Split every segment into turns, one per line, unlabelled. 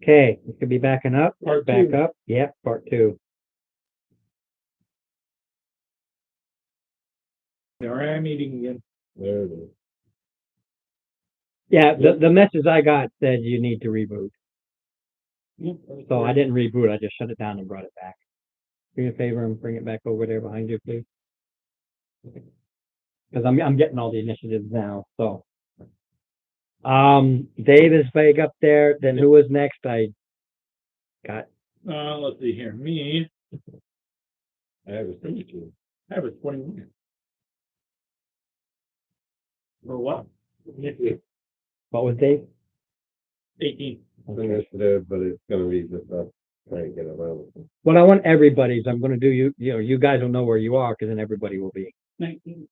Okay, it could be backing up.
Part
Back
two.
up. Yep, part two.
There I am eating again.
There it is.
Yeah, the message I got said you need to reboot. So I didn't reboot. I just shut it down and brought it back. Do me a favor and bring it back over there behind you, please. Because I'm getting all the initiatives now. So, Dave is big up there. Then who was next? I got.
Let's see here. Me,
I have a 32.
I have a 21. For what?
What was Dave?
18.
Initiative, but it's gonna be just us trying to get around it.
Well, I want everybody's. I'm going to do you. You know, you guys will know where you are because then everybody will be.
19.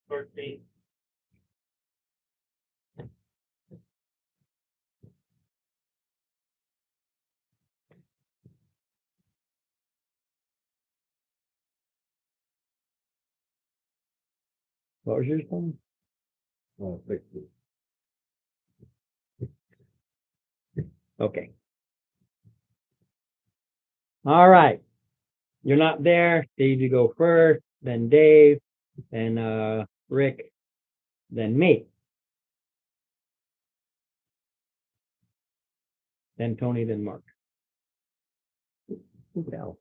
13.
What was yours? Tom?
60.
Okay. All right. You're not there. Steve, you go first. Then Dave. Then Rick. Then me. Then Tony. Then Mark. Who the hell?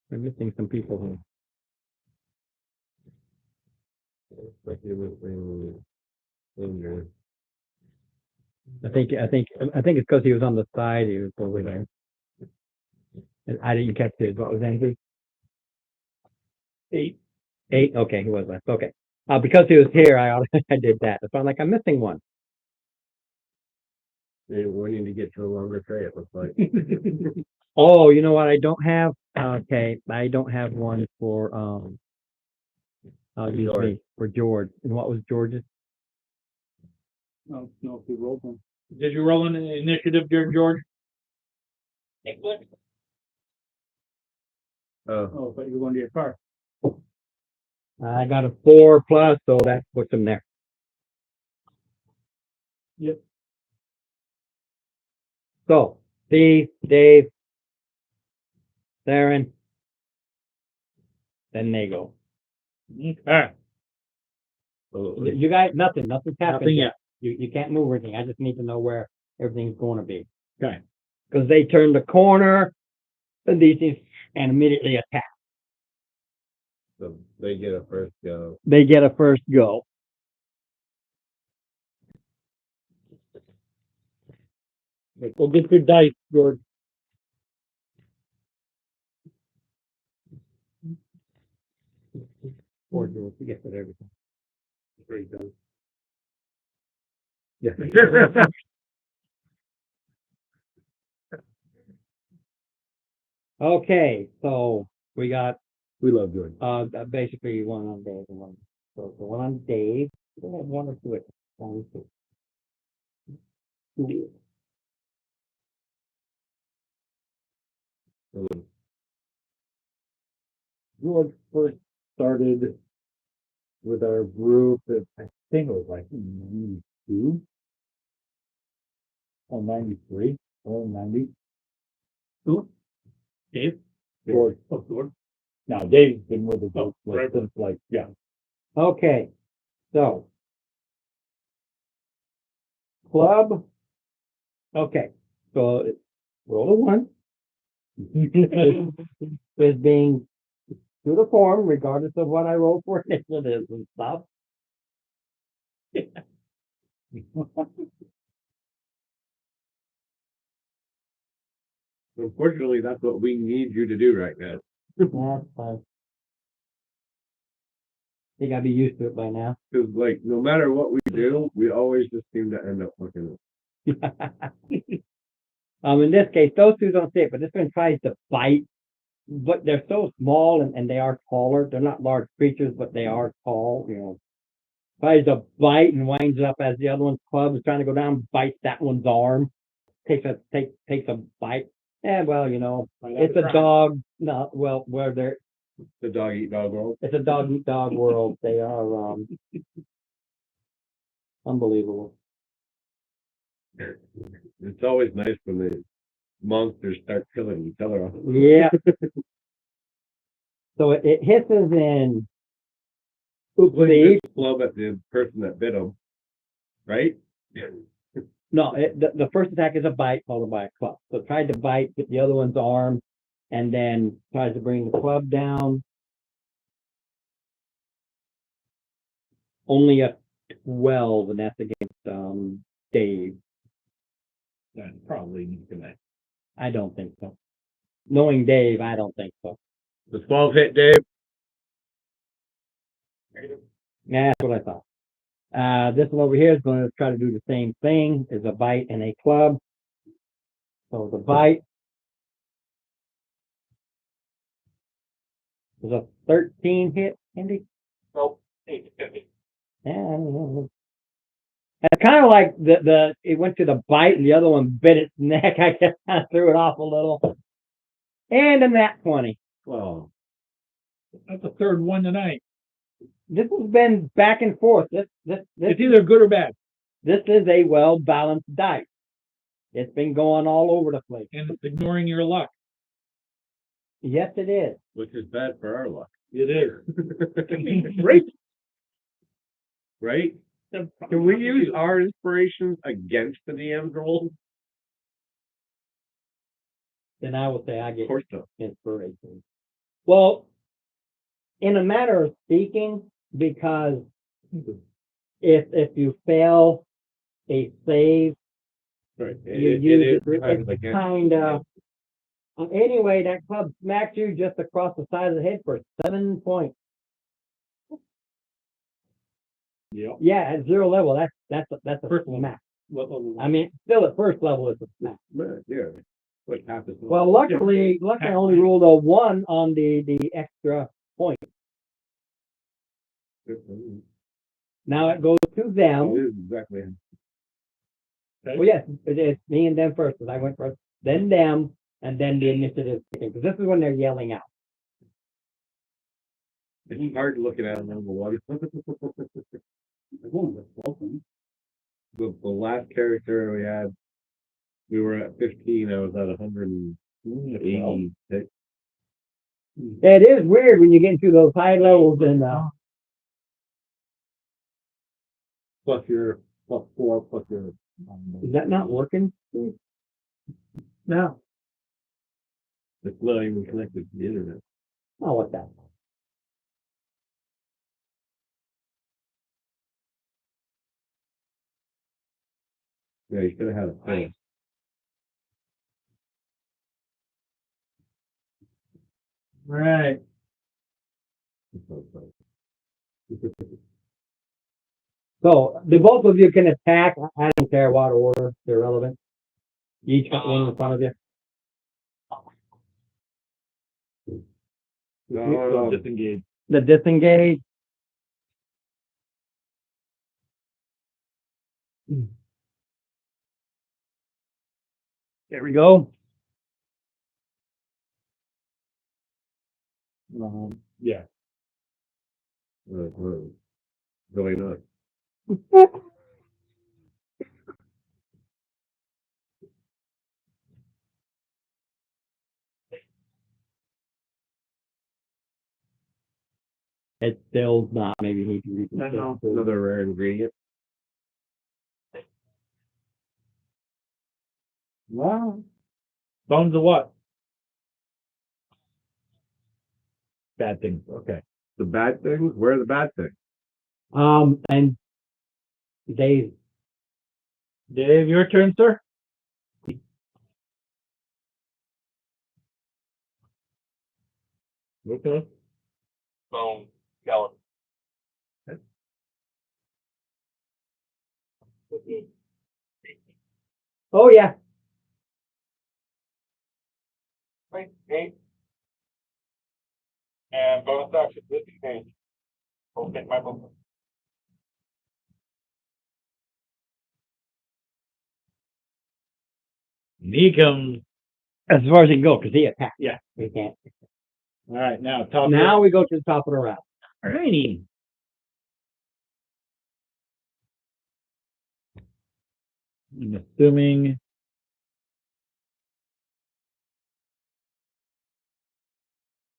We're missing some people here.
Like it was injured.
I think it's because he was on the side. He was over there. And I didn't catch his. What was Andrew?
8.
8. Okay, he was left. Okay. Because he was here, I did that. So I'm like, I'm missing one.
We need to get to a longer tray, it looks like.
Oh, you know what? I don't have. Okay, I don't have one for
George.
for George. And what was George's?
No, if you rolled one. Did you roll an initiative during George? Excellent. Oh, but you're going to your car.
I got a 4 plus, so that puts him there.
Yep.
So, Steve, Dave, Darren, then they go.
Okay.
You guys, nothing happened
Nothing
yet.
yet.
You can't move anything. I just need to know where everything's going to be.
Okay.
Because they turned the corner, and these things, and immediately attack.
So they get a first go.
They get a first go.
We'll get your dice, George.
Poor George, he gets it everything.
There you go.
Yeah. Okay, so we got
We love George.
basically one on Dave and one. So the one on Dave, we have one or two. One, two. Two.
George first started with our group at, I think it was like 92 or 93 or 90.
Who? Dave?
George.
Oh, George.
Now, Dave's been with the group
right.
since like, yeah.
Okay, so club. Okay, so roll a 1. Is being to the form, regardless of what I roll for initiatives and stuff.
Unfortunately, that's what we need you to do right now.
That's fine. You gotta be used to it by now.
Because, like, no matter what we do, we always just seem to end up fucking.
In this case, those two don't see it, but this one tries to bite. But they're so small and they are taller. They're not large creatures, but they are tall, you know. Tries to bite and winds up as the other one's club is trying to go down, bites that one's arm, takes a bite. And well, you know, it's a dog. No, well, where they're
The dog eat dog world.
it's a dog eat dog world. They are Unbelievable.
It's always nice when the monsters start killing each other.
Yeah. So it hisses in.
Oopsie. Club at the person that bit him, right?
No, the first attack is a bite followed by a club. So it tried to bite, get the other one's arm, and then tries to bring the club down. Only a 12, and that's against Dave.
That's probably connect.
I don't think so. Knowing Dave, I don't think so.
The 12 hit Dave.
Yeah, that's what I thought. This one over here is going to try to do the same thing as a bite and a club. So the bite is a 13 hit, Andy?
Nope. 850.
Yeah. It's kind of like it went to the bite and the other one bit its neck. I guess I threw it off a little. And a nat 20.
Well,
That's the third one tonight.
This has been back and forth.
It's either good or bad.
This is a well-balanced dice. It's been going all over the place.
And it's ignoring your luck.
Yes, it is.
which is bad for our luck.
It is.
Right? Right? Can we use our inspirations against the DM's roll?
Then I will say I get
Of course not.
inspiration. Well, in a matter of speaking, because if you fail a save,
Right.
you
It
use
is
it.
kind of
It's
against-
kind of. Anyway, that club smacked you just across the side of the head for 7 points.
Yep.
Yeah, at 0 level, that's a
First
smack.
What level?
I mean, still at first level, it's a smack.
Yeah. Like half as much.
Well, luckily, I only rolled a 1 on the extra point. Now it goes to
It
them.
is exactly.
Well, yes, it's me and them first, because I went first, then them, and then the initiative. Because this is when they're yelling out.
It's hard looking at them number one. The last character we had, we were at 15. I was at 186.
It is weird when you get into those high levels and
Plus your plus 4 plus your.
is that not working? No.
It's not even connected to the internet.
Oh, what's that?
Yeah, you could have had a phone.
Right. So the both of you can attack. I don't care what order, they're irrelevant. You each got one in front of you.
No.
Disengage.
The disengage. There we go.
Yeah.
Really not.
It's still not. Maybe he can read
No.
Another rare ingredient.
Wow. Bones of what? Bad things. Okay.
The bad things? Where are the bad things?
And Dave,
Dave, your turn, sir. Okay.
Bone, skeleton.
oh yeah,
Wait, 8. And bonus action disengage. I'll get my movement.
He comes.
as far as he can go, because he attacked.
Yeah.
We can't.
All right, now top.
Now we go to the top of the round.
Alrighty. I'm assuming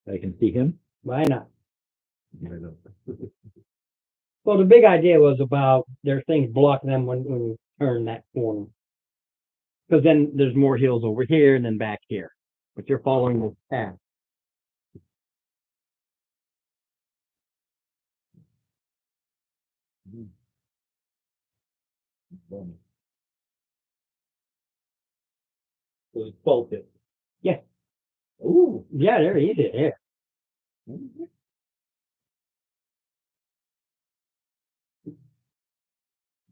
I can see him.
Why not?
I know.
Well, the big idea was about there's things blocking them when you turn that corner. Because then there's more hills over here and then back here. But you're following the path.
So it's bolted.
Yeah.
Ooh.
Yeah, they're easy. Yeah.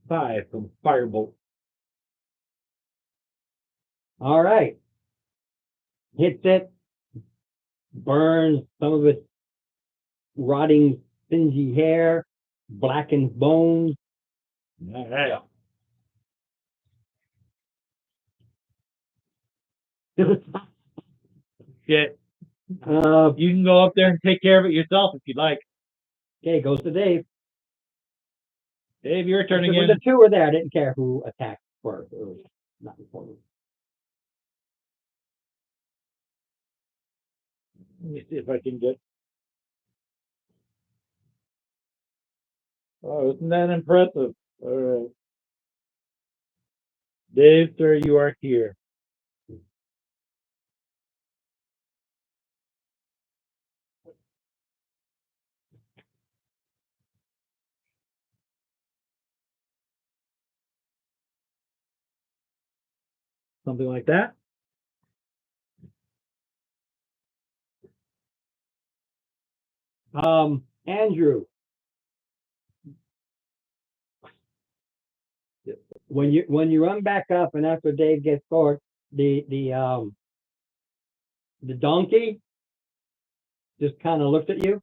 5 from Firebolt.
All right. Hits it. Burns some of its rotting, singy hair. Blackens bones.
All right. Shit. You can go up there and take care of it yourself if you'd like.
Okay, goes to Dave.
Dave, you're turning
When
in.
the two were there, I didn't care who attacked first. It was not important.
Let me see if I can get. Oh, isn't that impressive? All right. Dave, sir, you are here. Something like that.
Andrew. When you run back up and after Dave gets caught, the donkey just kind of looked at you.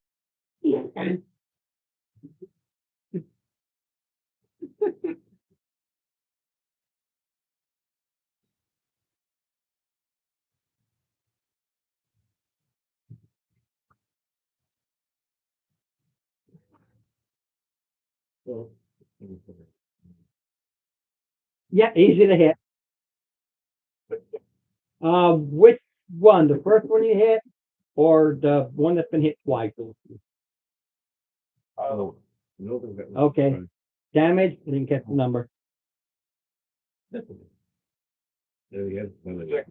Yeah, easy to hit. Which one? The first one you hit, or the one that's been hit twice?
Oh, no, they've got-
Okay. Damage. Didn't get the number.
There we go. One of the-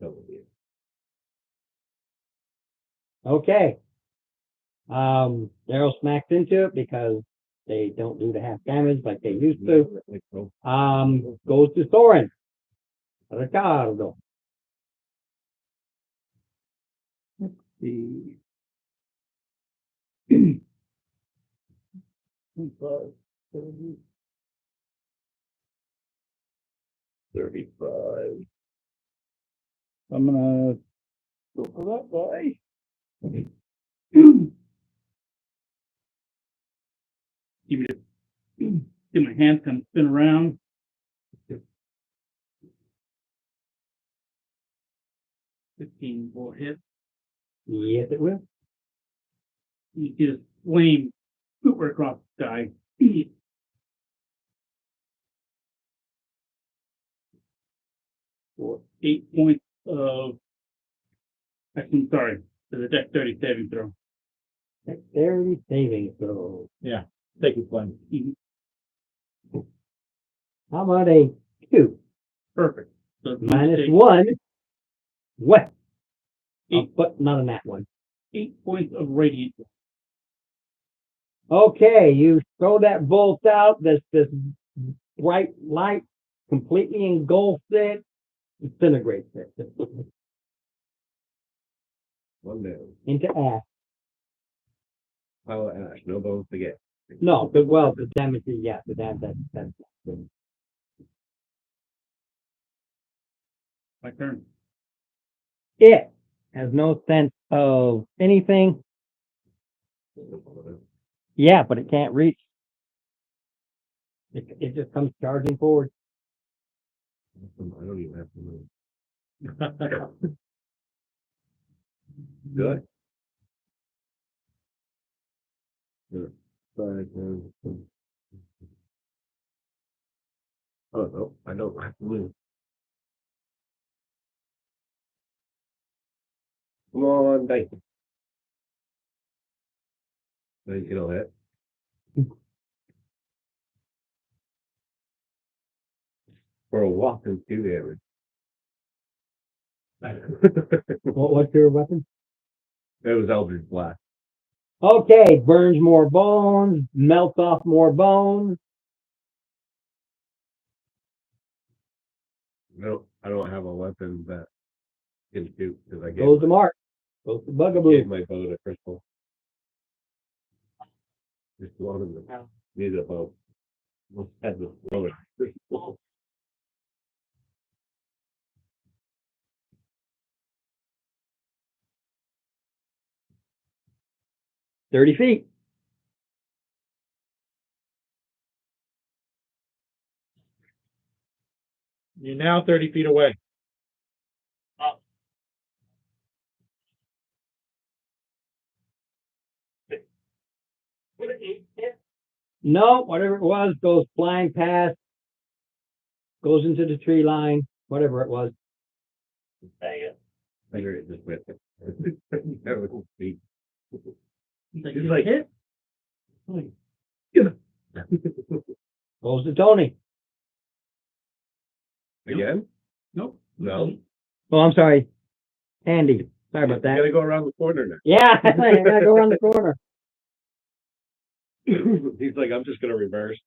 double the-
Okay. Arrow smacks into it because they don't do the half damage like they used to.
Like, oh,
Goes to Soren. Ricardo. Let's see. 35. I'm gonna go for that guy.
Give me the, get my hand kind of spin around. 15 will hit.
Yes, it will.
You see this flame shoot right across the sky. For 8 points of, actually, sorry, there's a dexterity saving throw.
Dexterity saving throw.
Yeah. Take your flame.
How about a 2?
Perfect. So it's
Minus
take
1. What?
Eight.
But not on that one.
8 points of radiant.
Okay, you throw that bolt out. This bright light completely engulfs it, disintegrates it
one down.
into ash.
Pile of ash, no bones to get.
No, but well, the damage is the damage that's
My turn.
it has no sense of anything. Yeah, but it can't reach. It just comes charging forward.
I don't even have to move. Good. Good. 5, 10, Oh, no, I don't have to move. Come on, dice. It'll hit. For a whopping 2 damage.
What's your weapon?
It was Eldritch Blast.
Okay, burns more bones, melts off more bones.
No, I don't have a weapon that can shoot because I
Goes to Mark. Goes to
gave
Bugaboo.
my bow to Crystal. Just one of them. Need a bow. Almost had to throw it. Crystal.
30 feet.
You're now 30 feet away.
No, whatever it was goes flying past, goes into the tree line, whatever it was.
I figured it just went. That was sweet.
It's like hit.
Goes to Tony.
Again?
Nope.
No.
Oh, I'm sorry. Andy. Sorry about
You
that.
gotta go around the corner now.
Yeah, I gotta go around the corner.
He's like, I'm just gonna reverse.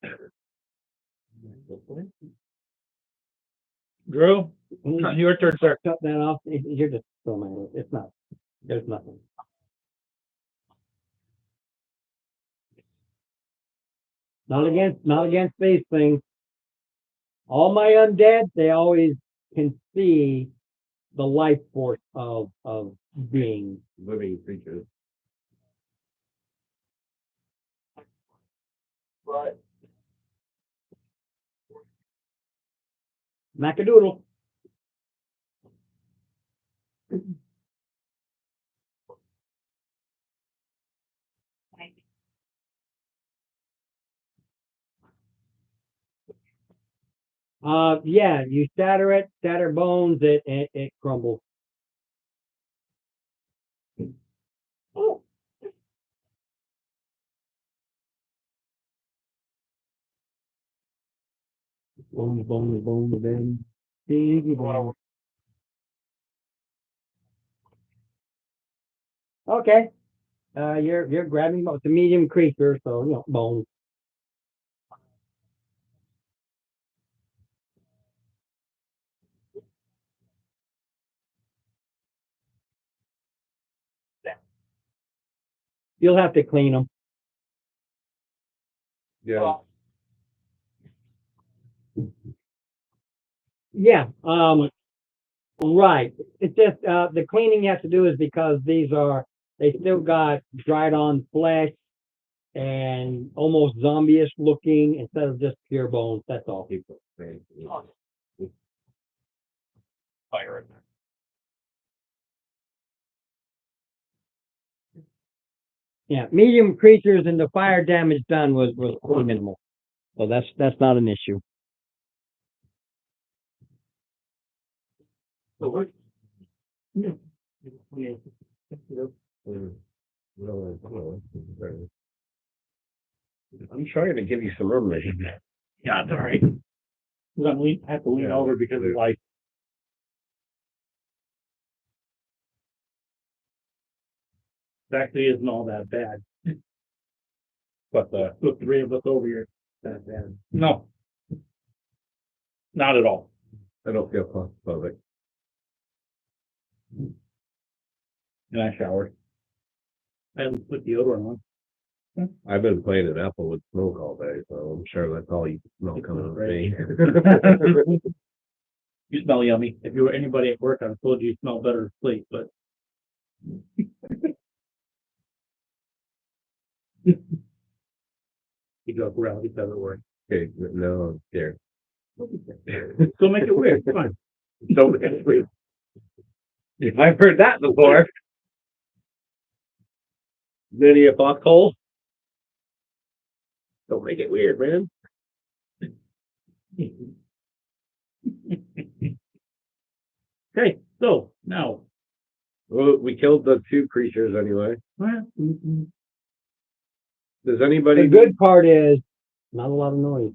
Drew, your turn, sir.
Cut that off. You're just filming it. It's not. There's nothing. Not against these things. All my undead, they always can see the life force of beings.
Living creatures.
Right.
Macadoodle. Yeah, you shatter bones, it crumbles. Bones, bones, bones, bones. Big bones. Okay. You're grabbing it's a medium creature, so bones. You'll have to clean them.
Yeah.
Yeah. Right. It's just the cleaning you have to do is because they still got dried on flesh and almost zombie-ish looking instead of just pure bones. That's all.
Fire it.
Yeah, medium creatures and the fire damage done was pretty minimal, so that's not an issue.
I'm trying to give you some room.
Yeah, it's all right. We're gonna have to lean
Yeah.
over because of life. It actually isn't all that bad.
But
Look, 3 of us over here. That bad.
No. Not at all.
I don't feel claustrophobic.
And I showered.
I haven't put deodorant on.
I've been playing an apple with smoke all day, so I'm sure that's all you smell coming out of me.
You smell yummy. If you were anybody at work, I'd have told you smell better asleep, but. You joke around, it doesn't work.
Okay, no, I'm scared.
Go make it weird, it's fine.
Don't make it weird. I've heard that before. Many a foxhole. Don't make it weird, man.
Okay, so now,
Well, we killed the two creatures anyway.
well,
Does anybody?
The good part is not a lot of noise.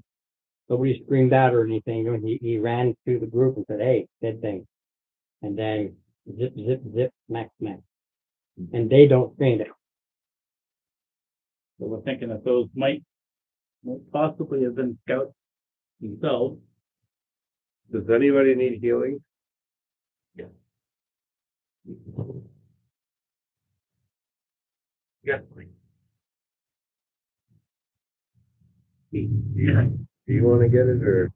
Nobody screamed out or anything. You know, he ran to the group and said, "Hey, dead thing," and then zip, zip, zip, smack, smack, and they don't scream it.
so we're thinking that those might possibly have been scouts themselves.
Does anybody need healing?
Yes, please.
Do you want to get it or?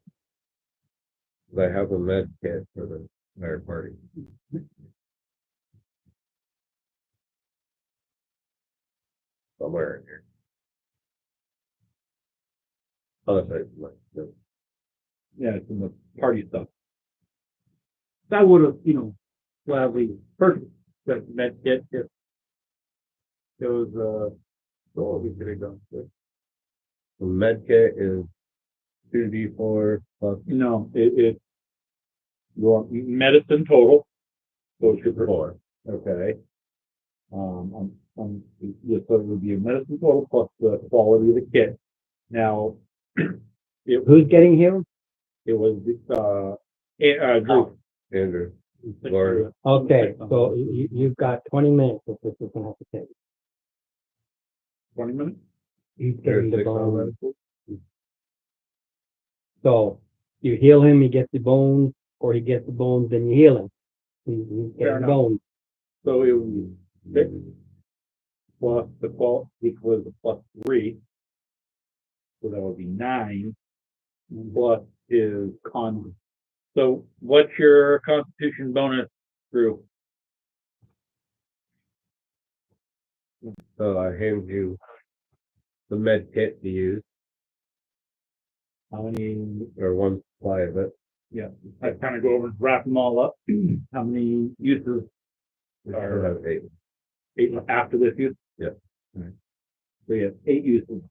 'Cause I have a med kit for the entire party. Somewhere in here. Other side of my.
Yeah, it's in the party stuff. I would have, gladly purchased that med kit if there was what we could have done. But
The med kit is 2d4 plus
no, it your medicine total goes to
4.
okay. Yes, so it would be a medicine total plus the quality of the kit. Now,
Who's getting healed?
it was Drew.
Andrew. Laura.
Okay, so you've got 20 minutes if this is gonna have to take.
20 minutes.
He's
There's
getting the
6 on
bones.
that.
So you heal him, he gets the bones, or he gets the bones, then you heal him. He's
Fair
getting
enough.
bones.
So it was 6 plus the qual equals a plus 3. So that would be 9 plus his con. So what's your constitution bonus, Drew?
So I hand you the med kit to use,
How many?
or one supply of it.
Yeah, I kind of go over and wrap them all up. How many uses
We should have 8.
8 after this use?
Yeah.
Alright. So you have 8 uses.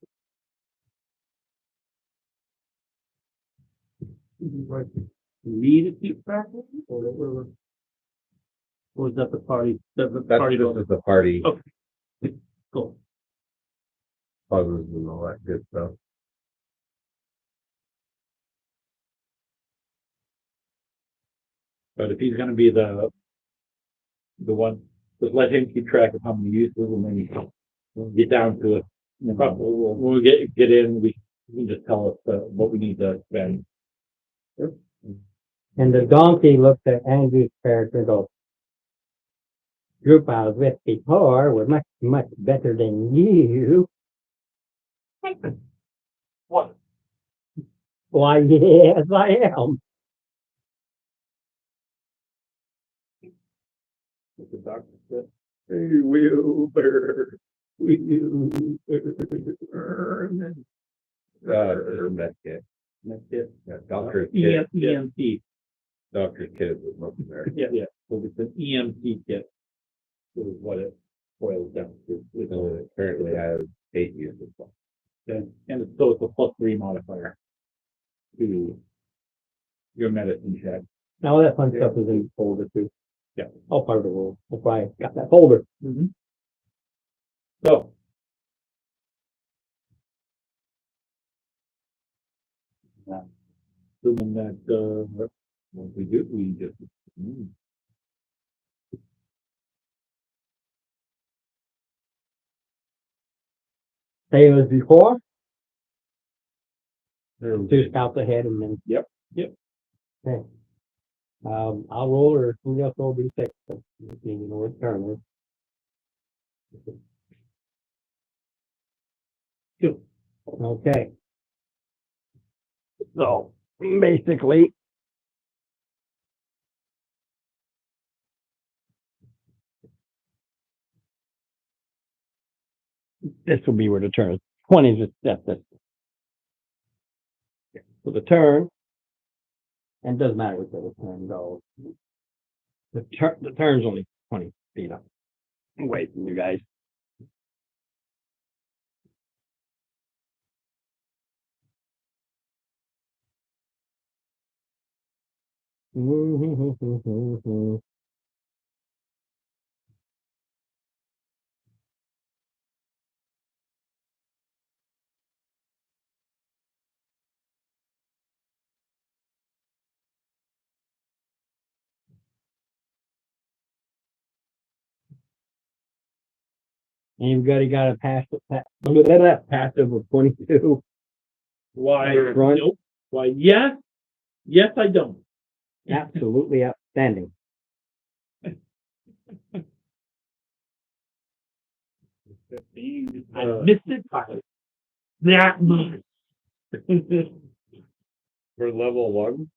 Need to keep track of it, or was that the party? That's the
That's
party
this
bonus.
is the party
Okay. Cool.
puzzles and all that good stuff.
But if he's gonna be the one, just let him keep track of how many uses, and then we'll get down to it. When we get in, we can just tell us what we need to spend.
And the donkey looks at Andrew's character and goes, "Group I was with before was much, much better than you."
What?
Why, yes, I am.
The doctor said, "Hey, Wilbur,
Med kit.
That's it.
Yeah, doctor's kit.
EMT.
Doctor's kit was up there.
Yeah. So it's an EMT kit. Is what it boils down to.
So it currently has 8 uses.
And so it's a plus 3 modifier to your medicine check.
Now that fun stuff is in the folder too.
Yeah.
All part of the world. That's why I got that folder.
So. Assuming that, what we do, we just.
Same as before.
Um,
2 scouts ahead and then.
Yep.
Okay. I'll roll or somebody else roll D6. So, you know it's turn.
Two.
Okay. So basically, this will be where the turn is. 20 is just that's it. So the turn, and it doesn't matter which way the turn goes. The turn's only 20 feet up. Away from you guys. Anybody got a passive of 22?
Why?
Front.
Nope. Why? Yes. Yes, I don't.
Absolutely outstanding.
I missed it by that much.
For level one,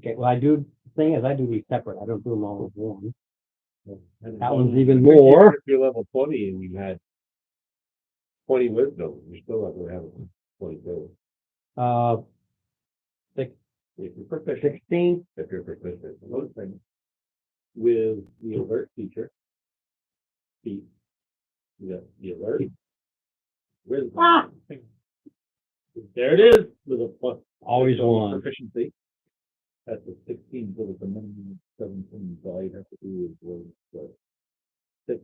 Okay, well, I do, thing is, I do these separate. I don't do them all as one. That
I
one's
think
even more.
If you're level 20 and you had 20 wisdom, you're still not gonna have 22.
Uh,
If you're proficient,
16.
if you're proficient.
Another thing, with the alert feature, the alert, wisdom,
There it is.
with a plus
Always
wisdom
one.
proficiency. That's a 16, so it's a minimum of 17, so all you have to do is roll the 6.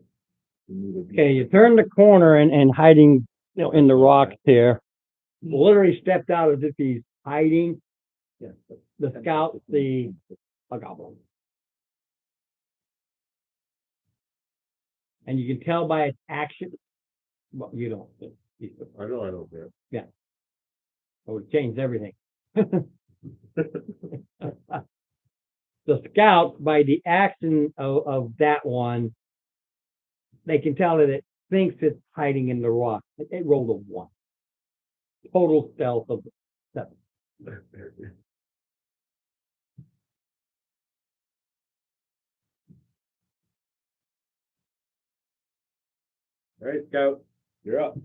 Okay, you turn the corner and hiding, in the rocks here. Literally stepped out as if he's hiding.
Yeah,
The scout, a goblin. And you can tell by its action. Well, you don't.
I don't care.
It would change everything. The scouts, by the action of that one, they can tell that it thinks it's hiding in the rock. It rolled a 1. Total stealth of 7.
All right, Scout, you're up.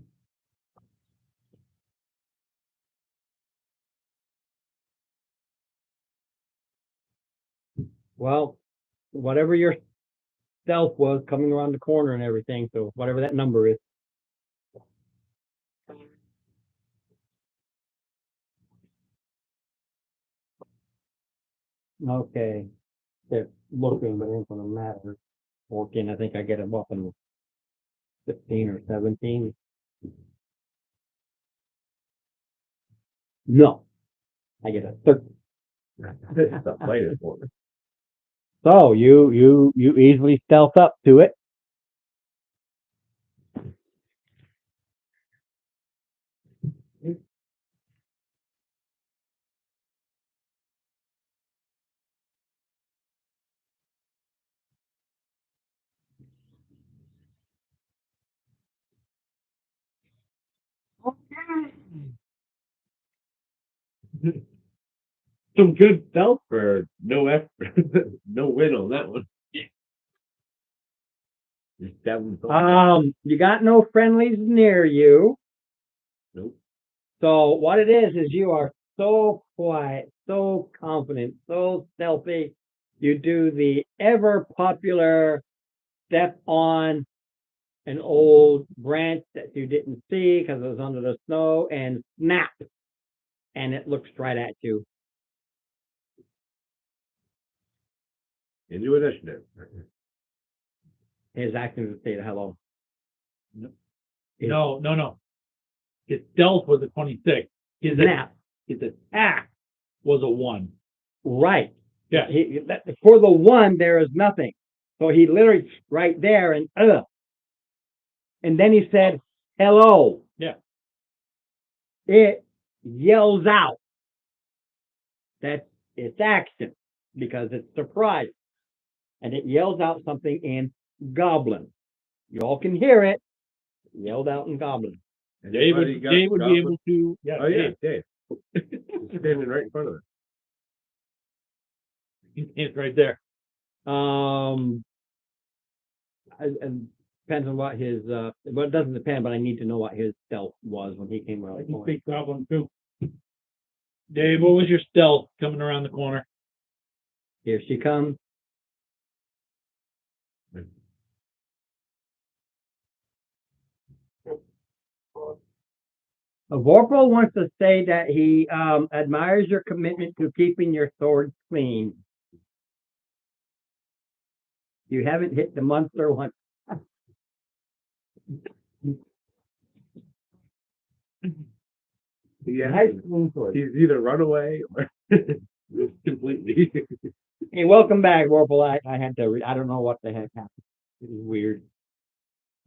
Well, whatever your stealth was coming around the corner and everything, so whatever that number is. Okay. They're looking, but it ain't gonna matter. 14, I think I get them up in 15 or 17. No. I get a 13.
Stop playing it for me.
So you easily stealth up to it.
Some good stealth for no effort, no win on that one. Just stabbing something.
You got no friendlies near you.
Nope.
So what it is you are so quiet, so confident, so stealthy. You do the ever popular step on an old branch that you didn't see because it was under the snow and snap. And it looks right at you.
Into initiative.
His action is to say hello.
No. His stealth was a 26. His
Snap.
His attack was a 1.
Right.
Yeah.
For the 1, there is nothing. So he literally right there and And then he said, hello.
Yeah.
It yells out. That's its action because it's surprised. And it yells out something in Goblin. You all can hear it. Yelled out in Goblin.
Dave would
Anybody got
be
goblin?
able to. Yeah,
Oh yeah, Dave. Standing right in front of it.
It's right there.
And depends on what his well, it doesn't depend, but I need to know what his stealth was when he came around
I
the
can
corner.
speak goblin too. Dave, what was your stealth coming around the corner?
Here she comes. Vorpal wants to say that he admires your commitment to keeping your sword clean. You haven't hit the monster once.
Yeah,
Nice clean sword.
he's either run away or completely.
Hey, welcome back, Vorpal. I had to. I don't know what the heck happened. It was weird.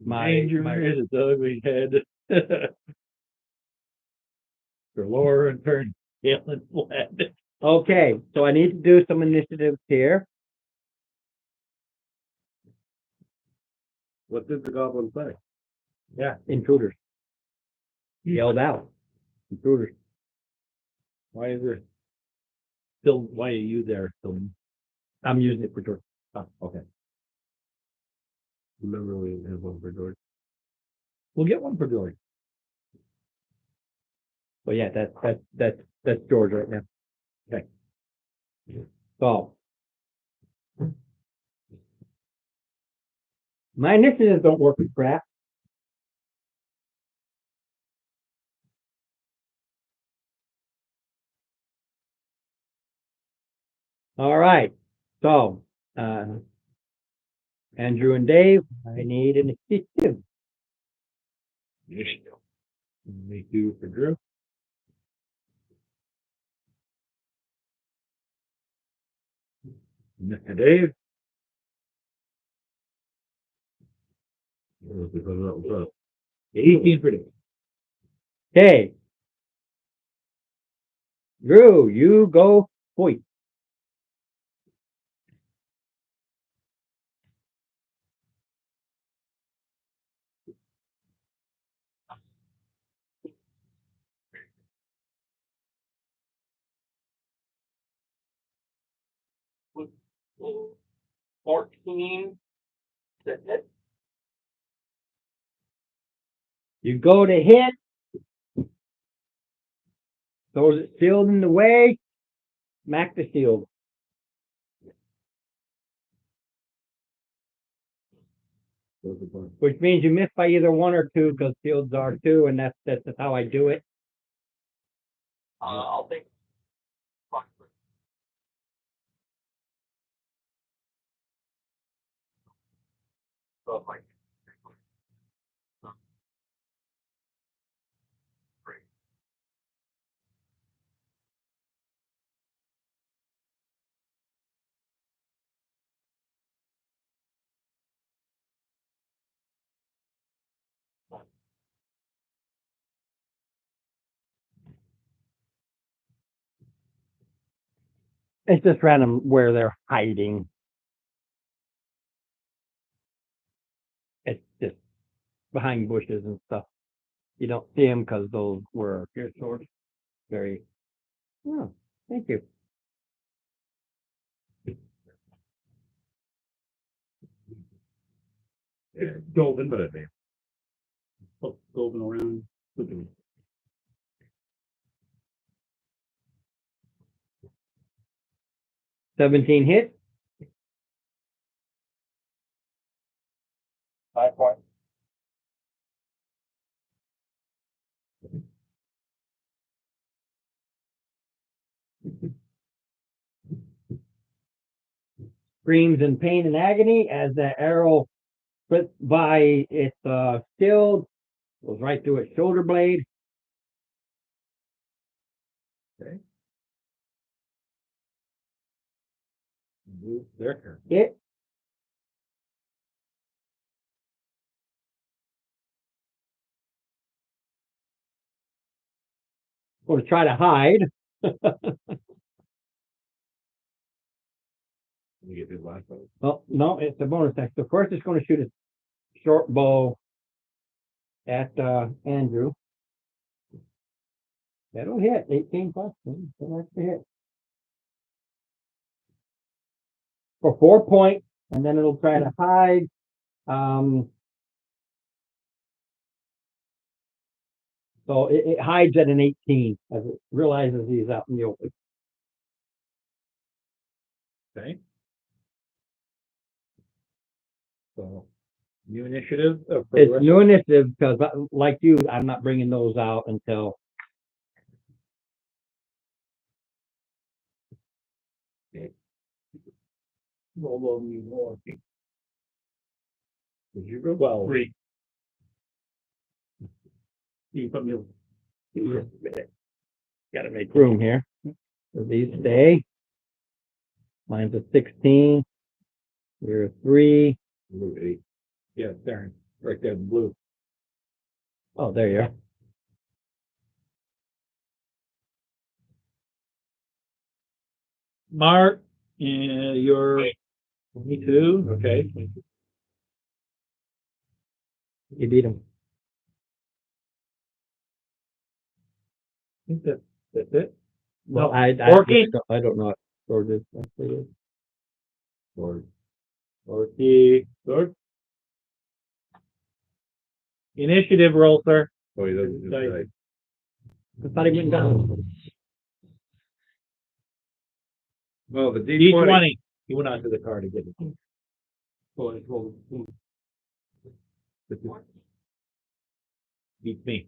Danger is its ugly head. For Laura and turn tail and fled.
Okay, so I need to do some initiatives here.
What did the goblin say?
Yeah, intruders. Yelled out. Intruders.
Why is there still, why are you there still?
I'm using it for George.
Oh, okay.
Remember we have one for George.
We'll get one for George.
But yeah, that's George right now.
Okay.
So my initiatives don't work with crap. All right. So Andrew and Dave, I need an initiative.
Me too for Drew. Mr. Dave.
Because that was up.
18 for Dave.
Okay. Drew, you go point.
with 14 to hit.
You go to hit. Throws it shield in the way. Smack the shield. Which means you miss by either one or two because shields are two, and that's how I do it.
I'll take 5. So it's like great.
It's just random where they're hiding. It's just behind bushes and stuff. You don't see them because those were your swords. Very. Oh, thank you.
Golden.
But I mean,
Golden around. Looking.
17 hit.
5 points.
Screams in pain and agony as the arrow splits by its shield, goes right through its shoulder blade.
Their turn.
Hit. Going to try to hide.
you get his last one.
Well, no, it's a bonus action. So first it's going to shoot a short bow at Andrew. That'll hit. 18 plus. So that's the hit. For 4 points, and then it'll try to hide. So it hides at an 18 as it realizes he's out in the open.
Okay. So
New initiative?
It's new initiative because like you, I'm not bringing those out until
Roll on you more. Did you go well?
3.
You put me.
gotta make room here. So these stay. Mine's a 16. You're a 3.
Blue 8. Yeah, there, right there, the blue.
Oh, there you are.
Mark, you're 22. Okay.
You beat him.
I think that's it.
Well,
No,
I
14.
I don't know what sword is.
Or
Orky. Good. Initiative roll, sir.
Oh, he doesn't do
Dice.
dice.
I thought he went down.
Well, the D20.
D20. He went on to the card to get it. Beats me.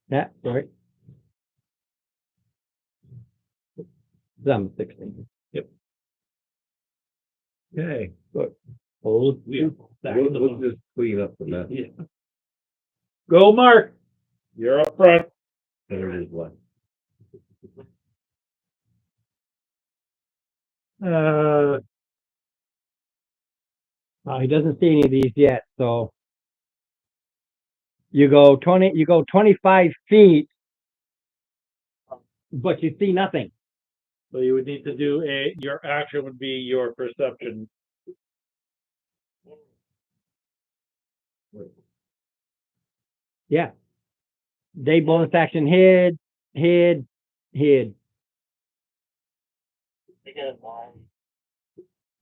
Yeah, sorry. I'm 16.
Okay.
Hold.
Yeah.
We'll just clean up the mess.
Yeah. Go, Mark.
you're up front.
There it is left.
He doesn't see any of these yet, so you go 25 feet, but you see nothing.
So you would need to do your action would be your perception.
Yeah. Day bonus action hid.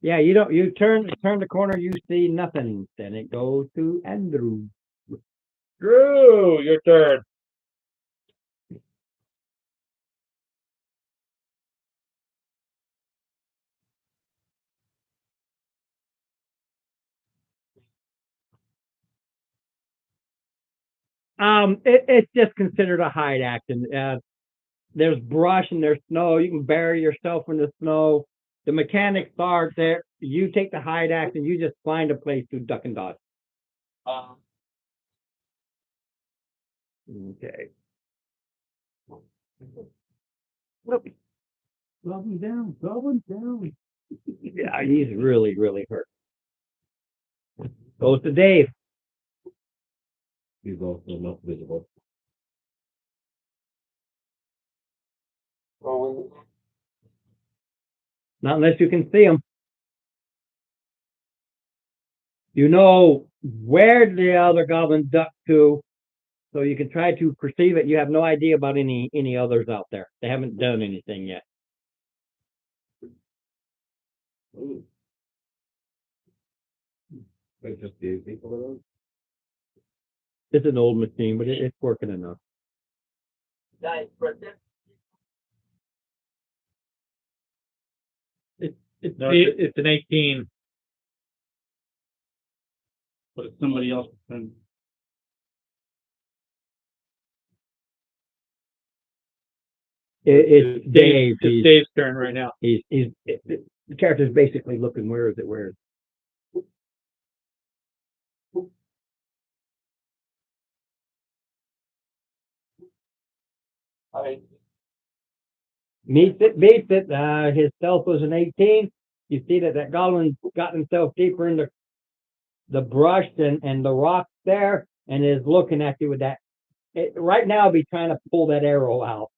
Yeah, you turn the corner, you see nothing. Then it goes to Andrew.
Drew, your turn.
It's just considered a hide action. There's brush and there's snow. You can bury yourself in the snow. The mechanics are there. You take the hide action. You just find a place to duck and dodge. Okay. Going down. Yeah, he's really, really hurt. Goes to Dave.
He's also not visible.
Not unless you can see him. You know where the other goblin ducked to, so you can try to perceive it. You have no idea about any others out there. They haven't done anything yet.
Ooh. Like just the 8 people of those?
It's an old machine, but it's working enough.
No, it's an 18.
But it's somebody else.
It's Dave.
It's Dave's turn right now.
The character's basically looking, where is it? Meets it, beats it. His stealth was an 18. You see that goblin got himself deeper into the brush and the rock there, and is looking at you with that. Right now, be trying to pull that arrow out.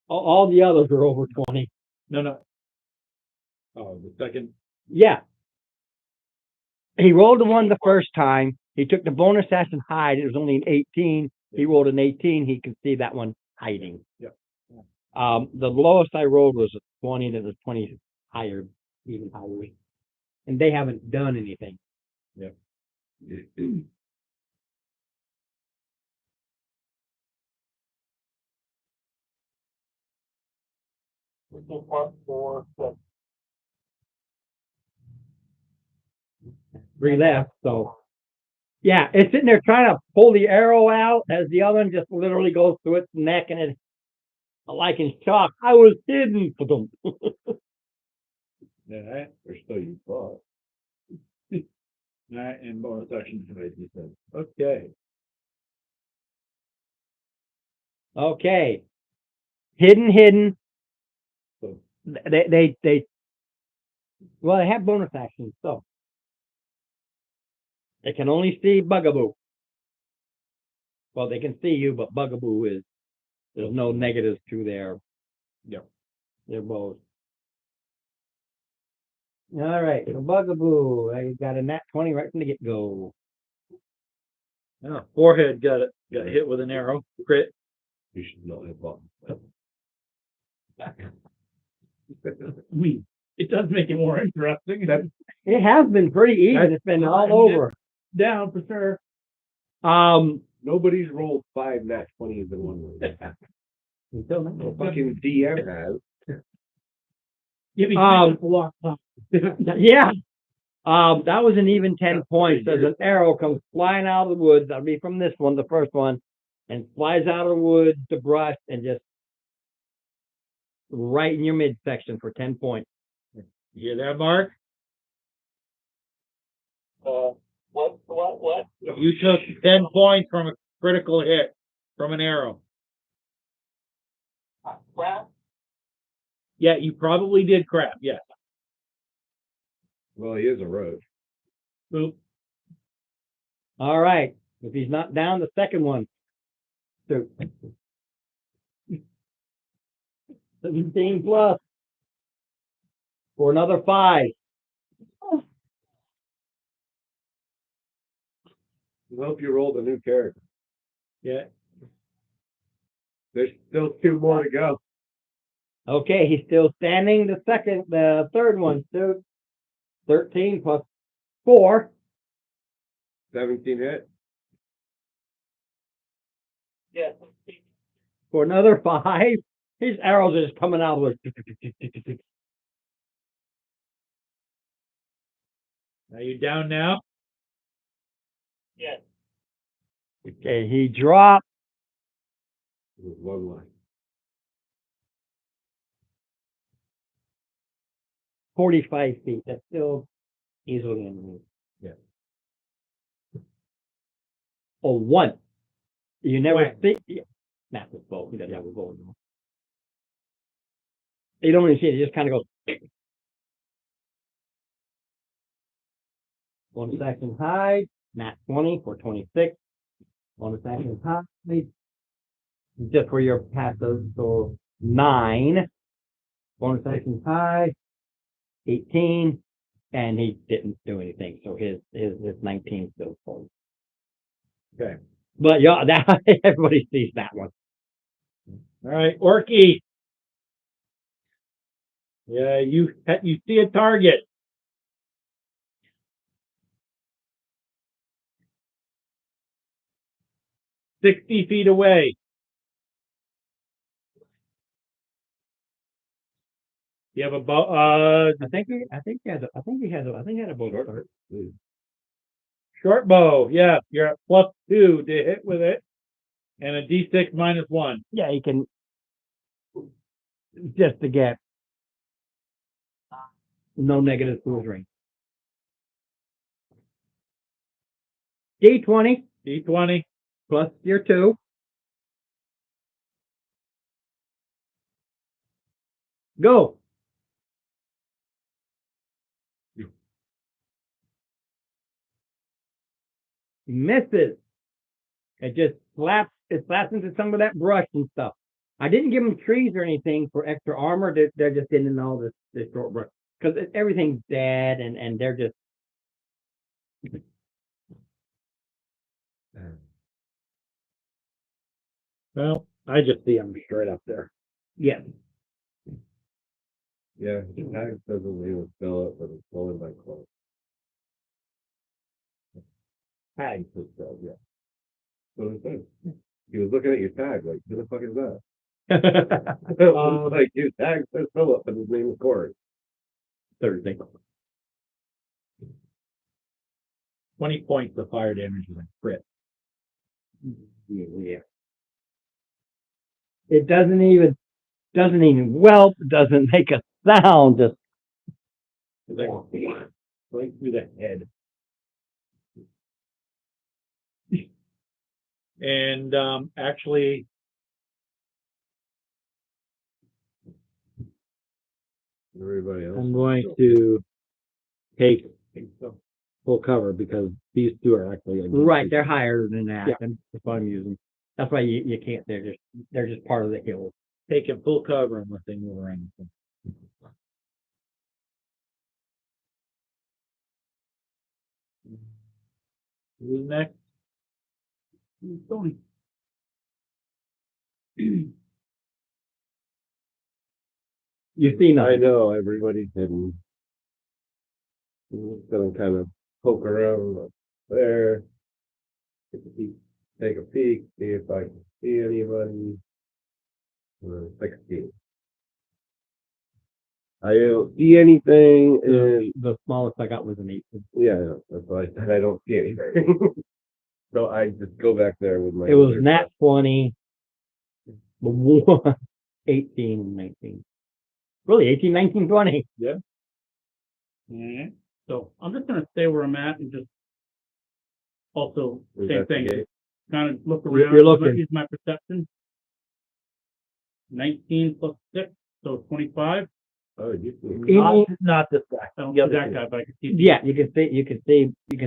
All the others are over 20.
No. Oh, the second.
Yeah. He rolled a 1 the first time. He took the bonus action hide. It was only an 18. He rolled an 18. He can see that one hiding.
Yeah.
The lowest I rolled was a 20. That was 20 higher, even higher. And they haven't done anything.
Yeah.
plus 4, 6.
3 left, so. Yeah, it's sitting there trying to pull the arrow out as the other one just literally goes through its neck and it's like in shock. I was hidden.
Yeah,
Or so you thought.
that and bonus action tonight, you said. Okay.
Okay. Hidden.
So
They well, they have bonus actions, so they can only see Bugaboo. Well, they can see you, but Bugaboo is there's no negatives to their bows. All right, so Bugaboo, I got a nat 20 right from the get go.
Forehead got hit with an arrow. Crit.
You should not have bought.
It does make it more interesting.
It has been pretty even. It's been all over.
Down for sure.
Nobody's rolled 5 nat 20s in one way.
Until now.
Well, fucking DM has.
Give me
Um,
time to walk up.
Yeah. That was an even 10 points as an arrow comes flying out of the woods. That'll be from this one, the first one, and flies out of the woods, the brush, and just right in your midsection for 10 points.
You hear that, Mark?
What?
You took 10 points from a critical hit from an arrow.
Crap.
Yeah, you probably did crap. Yes.
Well, he is a roach.
Boop.
All right. If he's not down, the second one. So 17 plus for another 5.
I hope you rolled a new character.
Yeah.
There's still 2 more to go.
Okay, he's still standing. The third one, dude. 13 plus 4
17 hit.
Yes.
for another 5. His arrows are just coming out with.
Are you down now?
Yes.
Okay, he dropped.
It was 1 line.
45 feet. That's still easily in reach.
Yeah.
Oh, 1. You never
Whack.
see. Yeah. Not with bow. He doesn't have a bow anymore. You don't even see it. It just kind of goes. 1 second high. Nat 20 for 26. 1 second high. Just for your passive. So 9. 1 second high. 18. And he didn't do anything. So his 19 still full.
Okay.
But yeah, that everybody sees that one.
All right, Orky. Yeah, you see a target. $60 away. You have a bow.
I think he had a bow dart.
Short bow. Yeah, you're at +2 to hit with it, and a D6 -1.
Yeah, he can just to get no negative to his ring. D20
D20.
plus your 2. Go. Misses. It just slaps. It slaps into some of that brush and stuff. I didn't give them trees or anything for extra armor. They're just in all this short brush because everything's dead and they're just.
Well, I just see him straight up there.
Yeah.
Yeah, his tag says his name was Philip, but it's only by close. Tag says Philip, yeah. So it says. He was looking at your tag, like, who the fuck is that? Like you tagged Philip and his name was Corey.
Thursday.
20 points of fire damage is a crit.
Yeah. It doesn't even whelp, doesn't make a sound, just
It's like right through the head. And actually,
Everybody else.
I'm going to take full cover because these two are actually
right, they're higher than that,
Yeah.
and that's what I'm using. That's why you can't, they're just part of the hill.
taking full cover unless they move around. Who's next? Tony.
You see
I
nothing.
know, everybody's hidden. I'm just gonna kind of poke around up there. Take a peek, see if I can see anybody. 16. I don't see anything, and
The smallest I got was an 8.
yeah, that's why I said I don't see anything. So I just go back there with my.
It was
other-
nat 20, 1, 18, 19. Really, 18, 19, 20.
Alright, so I'm just gonna stay where I'm at and just also same thing,
investigate.
kind of look
You're
around,
looking.
use my perception. 19 plus 6, so 25.
Oh, you see.
Not this guy. I don't see that guy, but I can see.
Yeah, you can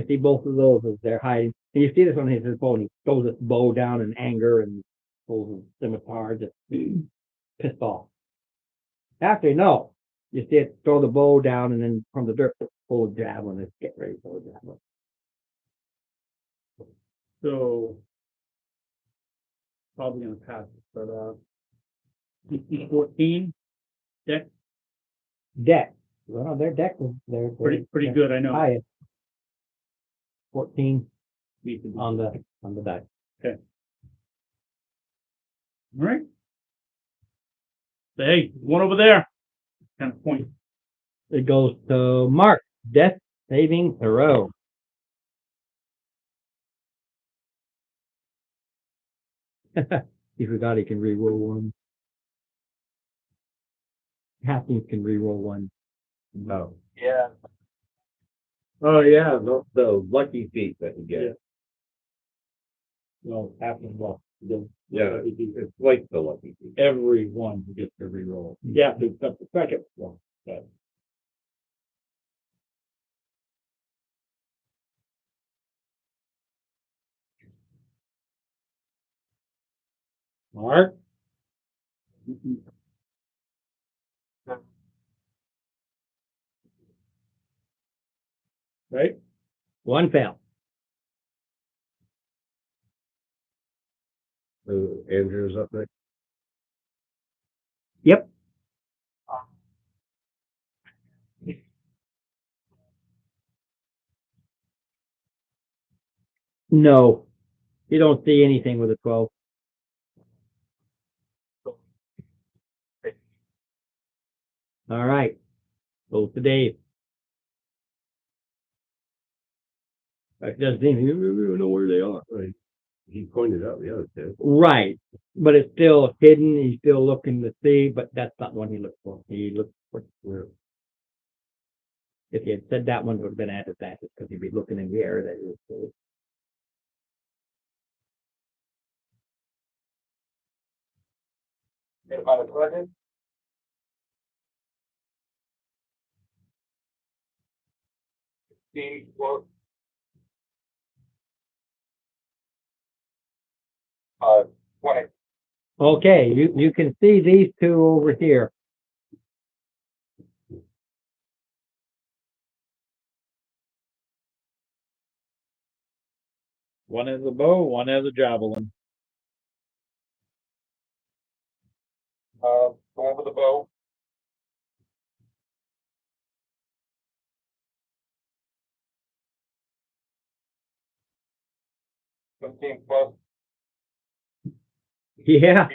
see both of those as they're hiding. And you see this one, his phone, he throws his bow down in anger and pulls his scimitar, just pissed off. After, no, you see it throw the bow down and then from the dirt, pull a javelin and get ready for the javelin.
So probably gonna pass it, but DC 14, deck,
Deck. Well, their deck was
pretty
they're
good, I know.
highest. 14
Decent.
on the die.
All right. So, hey, one over there. Kind of point.
It goes to Mark. Death saving throw. He forgot he can reroll one. Happens can reroll one.
Oh.
Yeah.
Oh, yeah, the lucky feet that you get.
No, happen well.
Yeah, it's like the lucky feet.
Everyone gets to reroll.
Yeah, that's the second one.
Mark? Right?
One fail.
Andrew's up next.
Yep. No. You don't see anything with a 12. All right. Goes to Dave. It doesn't seem you don't know where they are.
Right. He pointed out the other two.
Right. But it's still hidden. He's still looking to see, but that's not the one he looked for. He looked for.
Yeah.
If he had said that one, it would have been at advantage because he'd be looking in the air that he was.
About a second. Well, 20.
Okay, you can see these two over here.
One has a bow, one has a javelin.
Go over the bow. +15.
Yeah.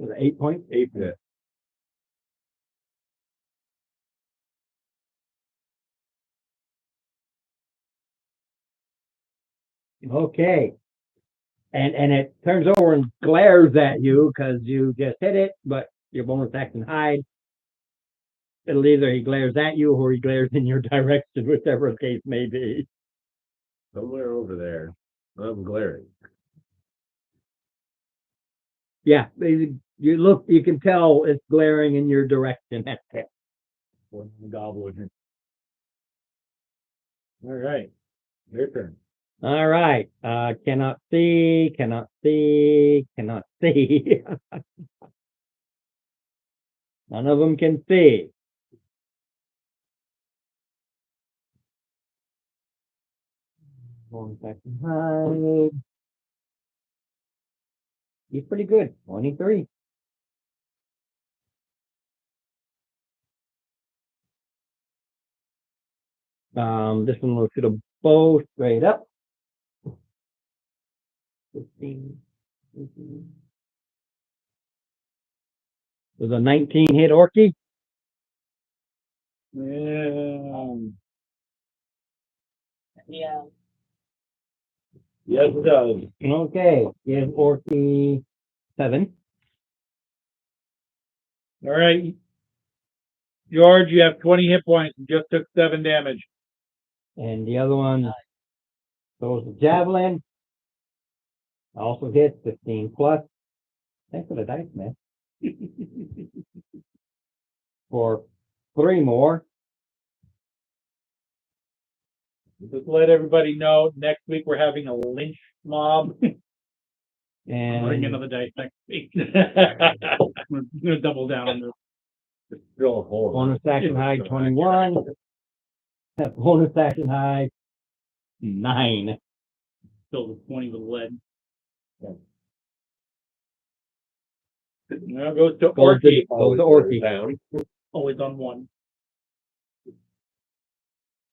Was it 8 points?
8
Yeah.
Okay. And it turns over and glares at you because you just hit it, but your bonus action hide. It'll either he glares at you or he glares in your direction, whichever the case may be.
Somewhere over there. I'm glaring.
Yeah, you look, you can tell it's glaring in your direction. That's it.
One goblin. All right. Your turn.
All right. Cannot see, cannot see, cannot see. None of them can see. One second hide. He's pretty good. 23. This one will shoot a bow straight up. 15. There's a 19 hit Orky.
Yeah.
Yes, it does.
Okay, give Orky 7.
All right. George, you have 20 hit points and just took 7 damage.
And the other one throws the javelin. Also hits 15 plus. Thanks for the dice, man. For 3 more.
Just let everybody know, next week we're having a lynch mob. Bring
And
another dice next week. I'm gonna double down on this.
Drill a hole.
bonus action high 21. Bonus action high 9.
Fill the 20 with lead. Now goes to
Goes to,
Orky.
goes to Orky.
Down.
Always on 1.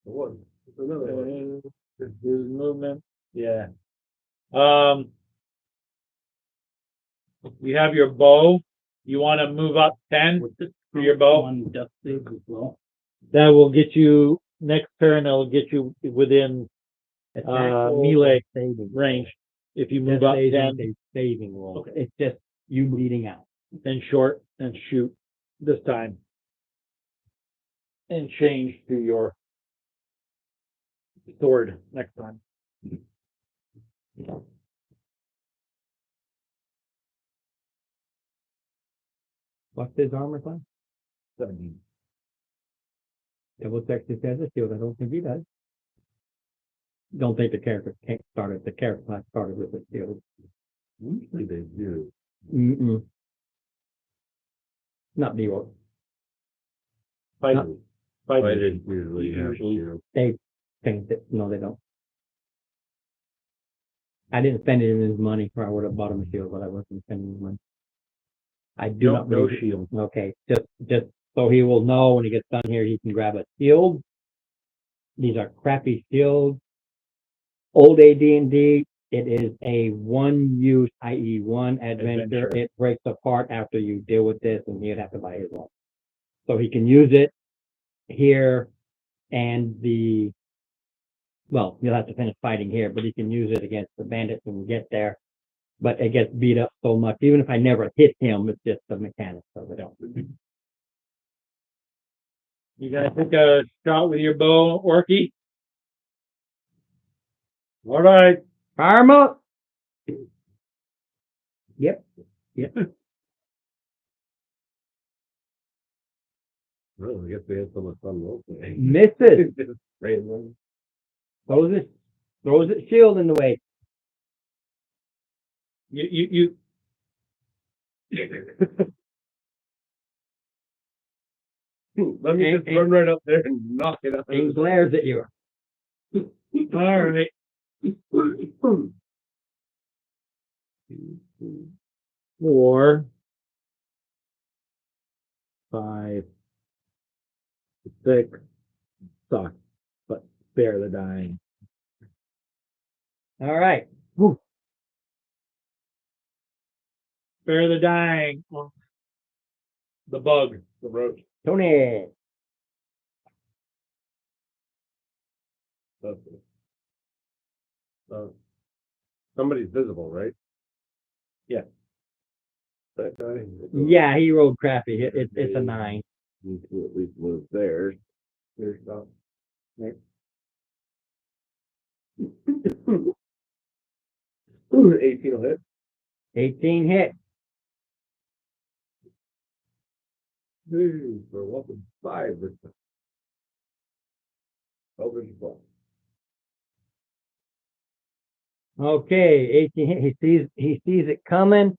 One. Another one.
His movement. Yeah. You have your bow. You want to move up 10 for your bow?
One death save as well.
That will get you next turn. It'll get you within melee
saving
range. If you move
Just
up
saving
10,
a saving roll.
Okay.
It's just you bleeding out.
then short and shoot this time, and change to your sword next time.
What's his armor class?
17.
Double check if he has a shield. I don't think he does. Don't think the character can't start it. The character class started with a shield.
Usually they do.
Mm-mm. Not the orc.
Fighters.
Fighters usually have shield.
They think that no, they don't. I didn't spend it in his money, or I would have bought him a shield, but I wasn't spending his money. I do not
No
believe it.
shield.
Okay, just so he will know when he gets done here, he can grab a shield. These are crappy shields. Old AD&D, it is a one-use, i.e. one adventure.
Adventure.
It breaks apart after you deal with this, and he'd have to buy his own. So he can use it here, and well, you'll have to finish fighting here, but he can use it against the bandits when we get there. But it gets beat up so much, even if I never hit him, it's just the mechanics of it.
You guys take a shot with your bow, Orky? All right.
Fire him up! Yep.
Well, I guess we had so much fun role playing.
Misses.
Just random.
Throws its shield in the way.
You
Let me just run right up there and knock it out.
He glares at you.
all right. 4, 5, 6 suck, but spare the dying.
All right.
Spare the dying. The bug, the roach.
Tony.
That's it. Somebody's visible, right?
Yeah.
That guy?
Yeah, he rolled crappy. It's a 9.
Need to at least move theirs. There's not. Right. 18 will hit.
18 hit.
Ooh, for a weapon 5 this time. Eldritch Blast.
Okay, 18 hit. He sees it coming.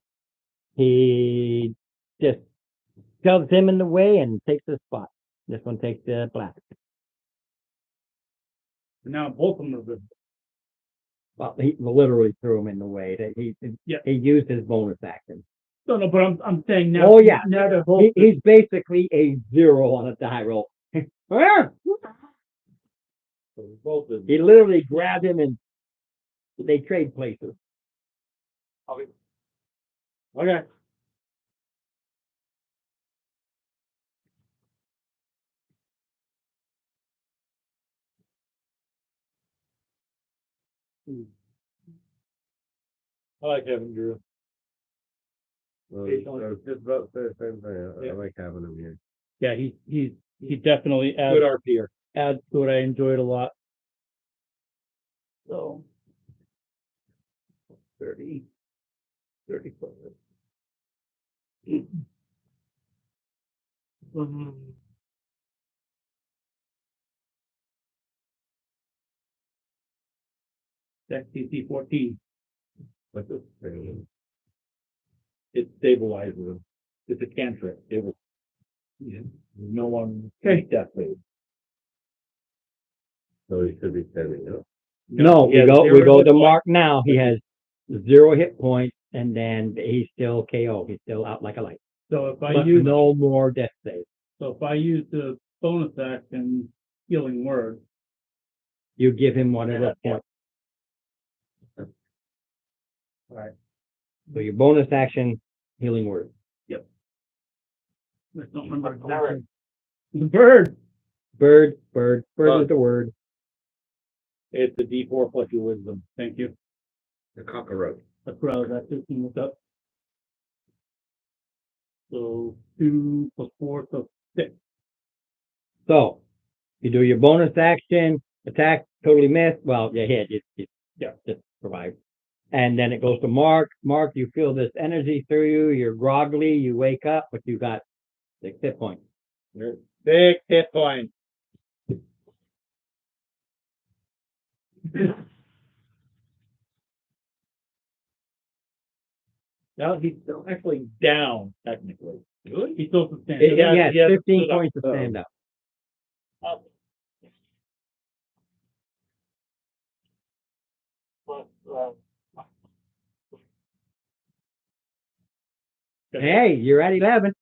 He just shoves him in the way and takes the spot. This one takes the blast.
Now both of them are visible.
Well, he literally threw him in the way. He used his bonus action.
No, but I'm saying now.
Oh yeah,
Now they're both.
he's basically a 0 on a die roll.
So both of
He literally grabbed him and they trade places.
Okay. I like having Drew.
I was just about to say the same thing. I like having him here.
Yeah, he definitely adds
Good RPer.
adds to it. I enjoy it a lot. So
30. 35.
that's DC 14.
What's this?
It stabilizes him. It's a cantrip. It will. Yeah. No one
Okay.
death save.
So he should be standing up.
No,
he has
we
zero
go
hit
to
points.
Mark now. He has 0 hit points, and then he's still KO. He's still out like a light.
So if I
But
use
no more death save.
so if I use the bonus action healing word,
You give him whatever point.
all right.
So your bonus action, healing word.
I don't remember exactly. The bird.
Bird is the word.
It's a D4 plus your wisdom. Thank you.
The cockroach.
That's what I was actually looking up. So 2 plus 4 plus 6.
So you do your bonus action, attack, totally miss. Well, you hit. Yeah, just survive. And then it goes to Mark. Mark, you feel this energy through you. You're groggly. You wake up, but you got 6 hit points.
6 hit points. Now he's still actually down, technically. Really? He's still standing.
Yes, 15 points to stand up. Hey, you're at 11.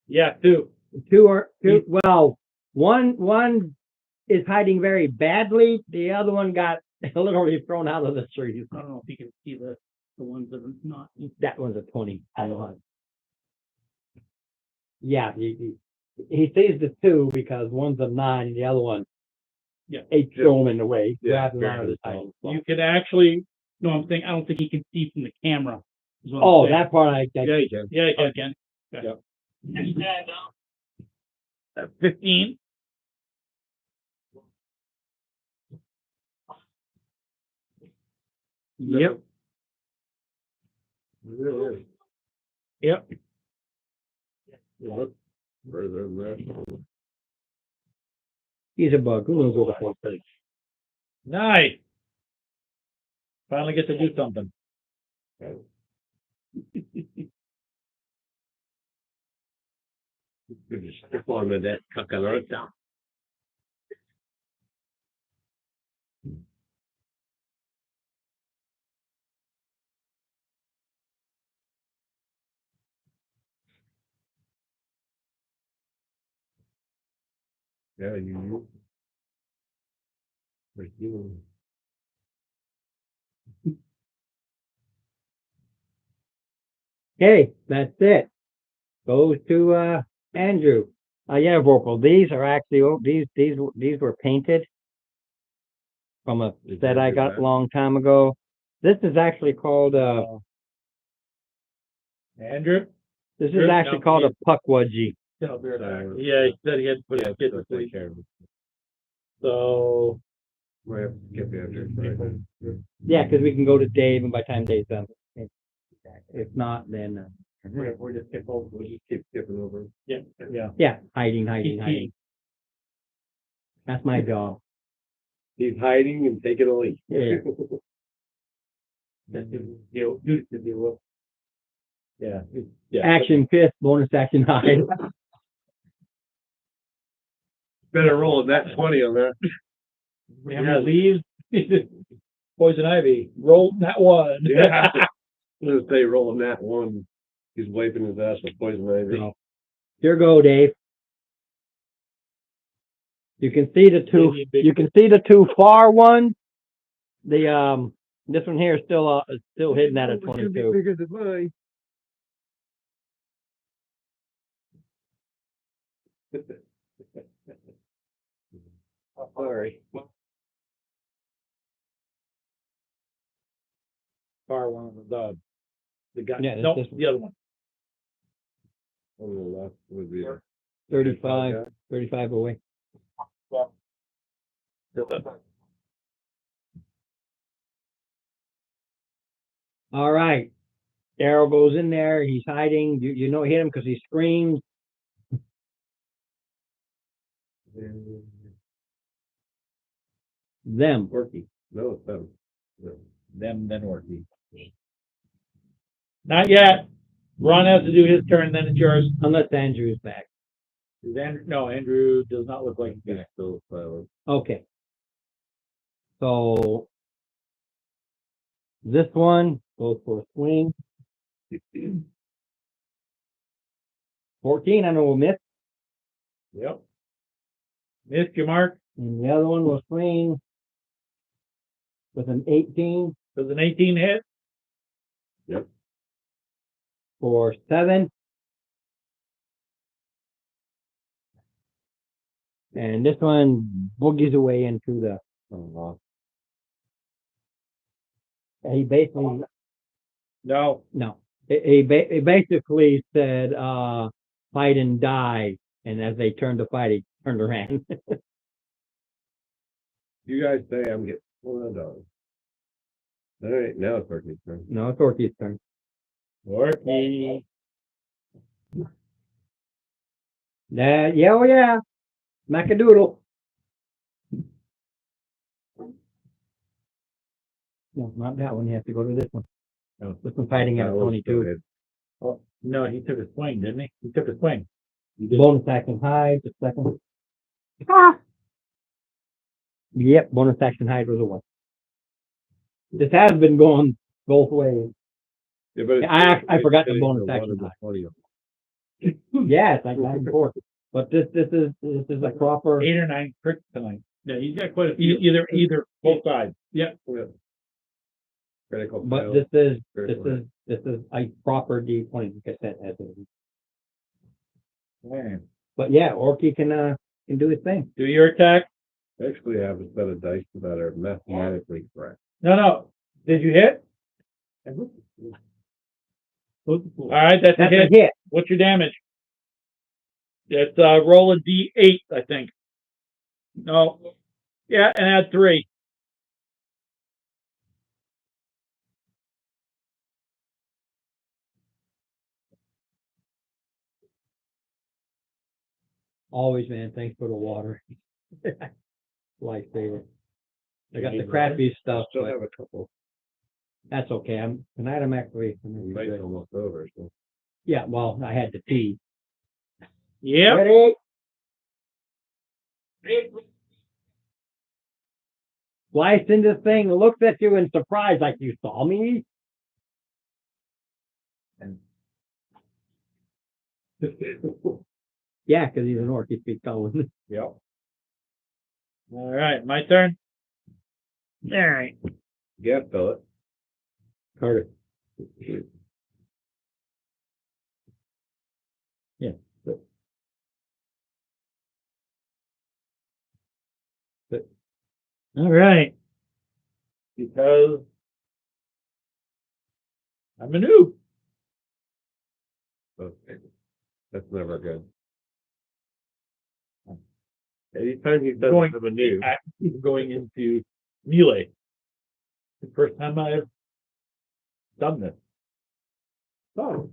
Yeah, 2.
Two. Well, one is hiding very badly. The other one got literally thrown out of the trees.
I don't know if you can see the ones that are not.
That one's a 20. Yeah, he sees the 2 because one's a 9 and the other one,
Yeah.
8 throw him in the way.
Yeah,
Grabs him out of his hiding spot.
You could actually. No, I'm saying I don't think he can see from the camera. is what I'm
Oh,
saying.
that part I
Yeah, you can.
Yeah, you can.
Yep.
Stand up.
15. Yep.
Really?
Yep.
Look further than that.
He's a bug. Who knows what the fuck is?
Nice. Finally get to do something.
Stick on with that cockroach. Yeah, you
Okay, that's it. Goes to Andrew. Yeah, Vorpal. These are actually these were painted from a set I got a long time ago. This is actually called
Andrew?
this is actually called a puckwudgie.
Yeah, he said he had to put his kid to sleep. So,
Might have to skip Andrew.
Yeah, because we can go to Dave, and by the time Dave's done, if not, then
We're just skip over.
We'll just keep skipping over.
yeah.
yeah, hiding. That's my job.
He's hiding and taking a leak.
Yeah.
That's the deal, do the deal.
Yeah.
Action fist, bonus action hide.
Better roll a net 20 on that.
Yeah, leaves. Poison ivy. Roll that one.
Yeah. I'm gonna say rolling that one. He's wiping his ass with poison ivy.
So, here go, Dave. You can see the two. You can see the two far ones. The this one here is still hidden at a 22.
Bigger than mine.
Sorry. Far one of the guy.
Yeah,
No,
this one.
the other one.
On the left would be
35 away. All right. Arrow goes in there. He's hiding. You know, hit him because he screams. Them.
Orky. No, it's them.
Them, then Orky. Not yet. Ron has to do his turn, then it's yours.
Unless Andrew's back.
Is Andrew, no, Andrew does not look like he's back.
Still silent.
Okay. So this one goes for a swing. 14, I know we'll miss.
Yep. Missed your mark.
And the other one will swing with an 18
Does an 18 hit?
for 7. And this one boogies away into the. He basically
No.
no. He basically said, "Fight and die." And as they turned to fight, he turned around.
You guys say I'm getting $1. All right, now it's Orky's turn.
No, it's Orky's turn.
Orky.
Yeah, oh yeah. Macadoodle. No, not that one. You have to go to this one.
No.
This one's fighting at a 22.
Oh, no, he took a swing, didn't he? He took a swing.
Bonus action hide, just a second. Ah! Yep, bonus action hide was a 1. This has been going both ways.
Yeah, but
I forgot the
it's
bonus
hitting
action
one of the
hide.
20.
Yeah, it's like back and forth. But this is a proper.
8 or 9 pricks tonight. Yeah, he's got quite a few. Either both sides. Yeah.
Critical
But
fail.
this is a proper D20 cassette as it is.
Man.
But yeah, Orky can do his thing.
Do your attack.
I actually have a set of dice that are mathematically correct.
No. Did you hit? All right, that's a hit.
hit.
What's your damage? It's roll a D8, I think. No. Yeah, and add 3.
Always, man. Thanks for the water. Lifesaver. I got the crappy stuff,
Still
but
have a couple.
that's okay. Tonight I'm actually.
Night's almost over, so.
Yeah, well, I had to pee.
Yep.
Ready? Flies in this thing, looks at you in surprise, like you saw me. Yeah, because he's an orc. He speaks Cohen.
Yep. All right, my turn. All right.
Gas pellet.
Carter.
All right. Because I'm a noob.
Okay. That's never good. Anytime you
Going-
have a new.
I'm going into melee. The first time I've done this.
Oh.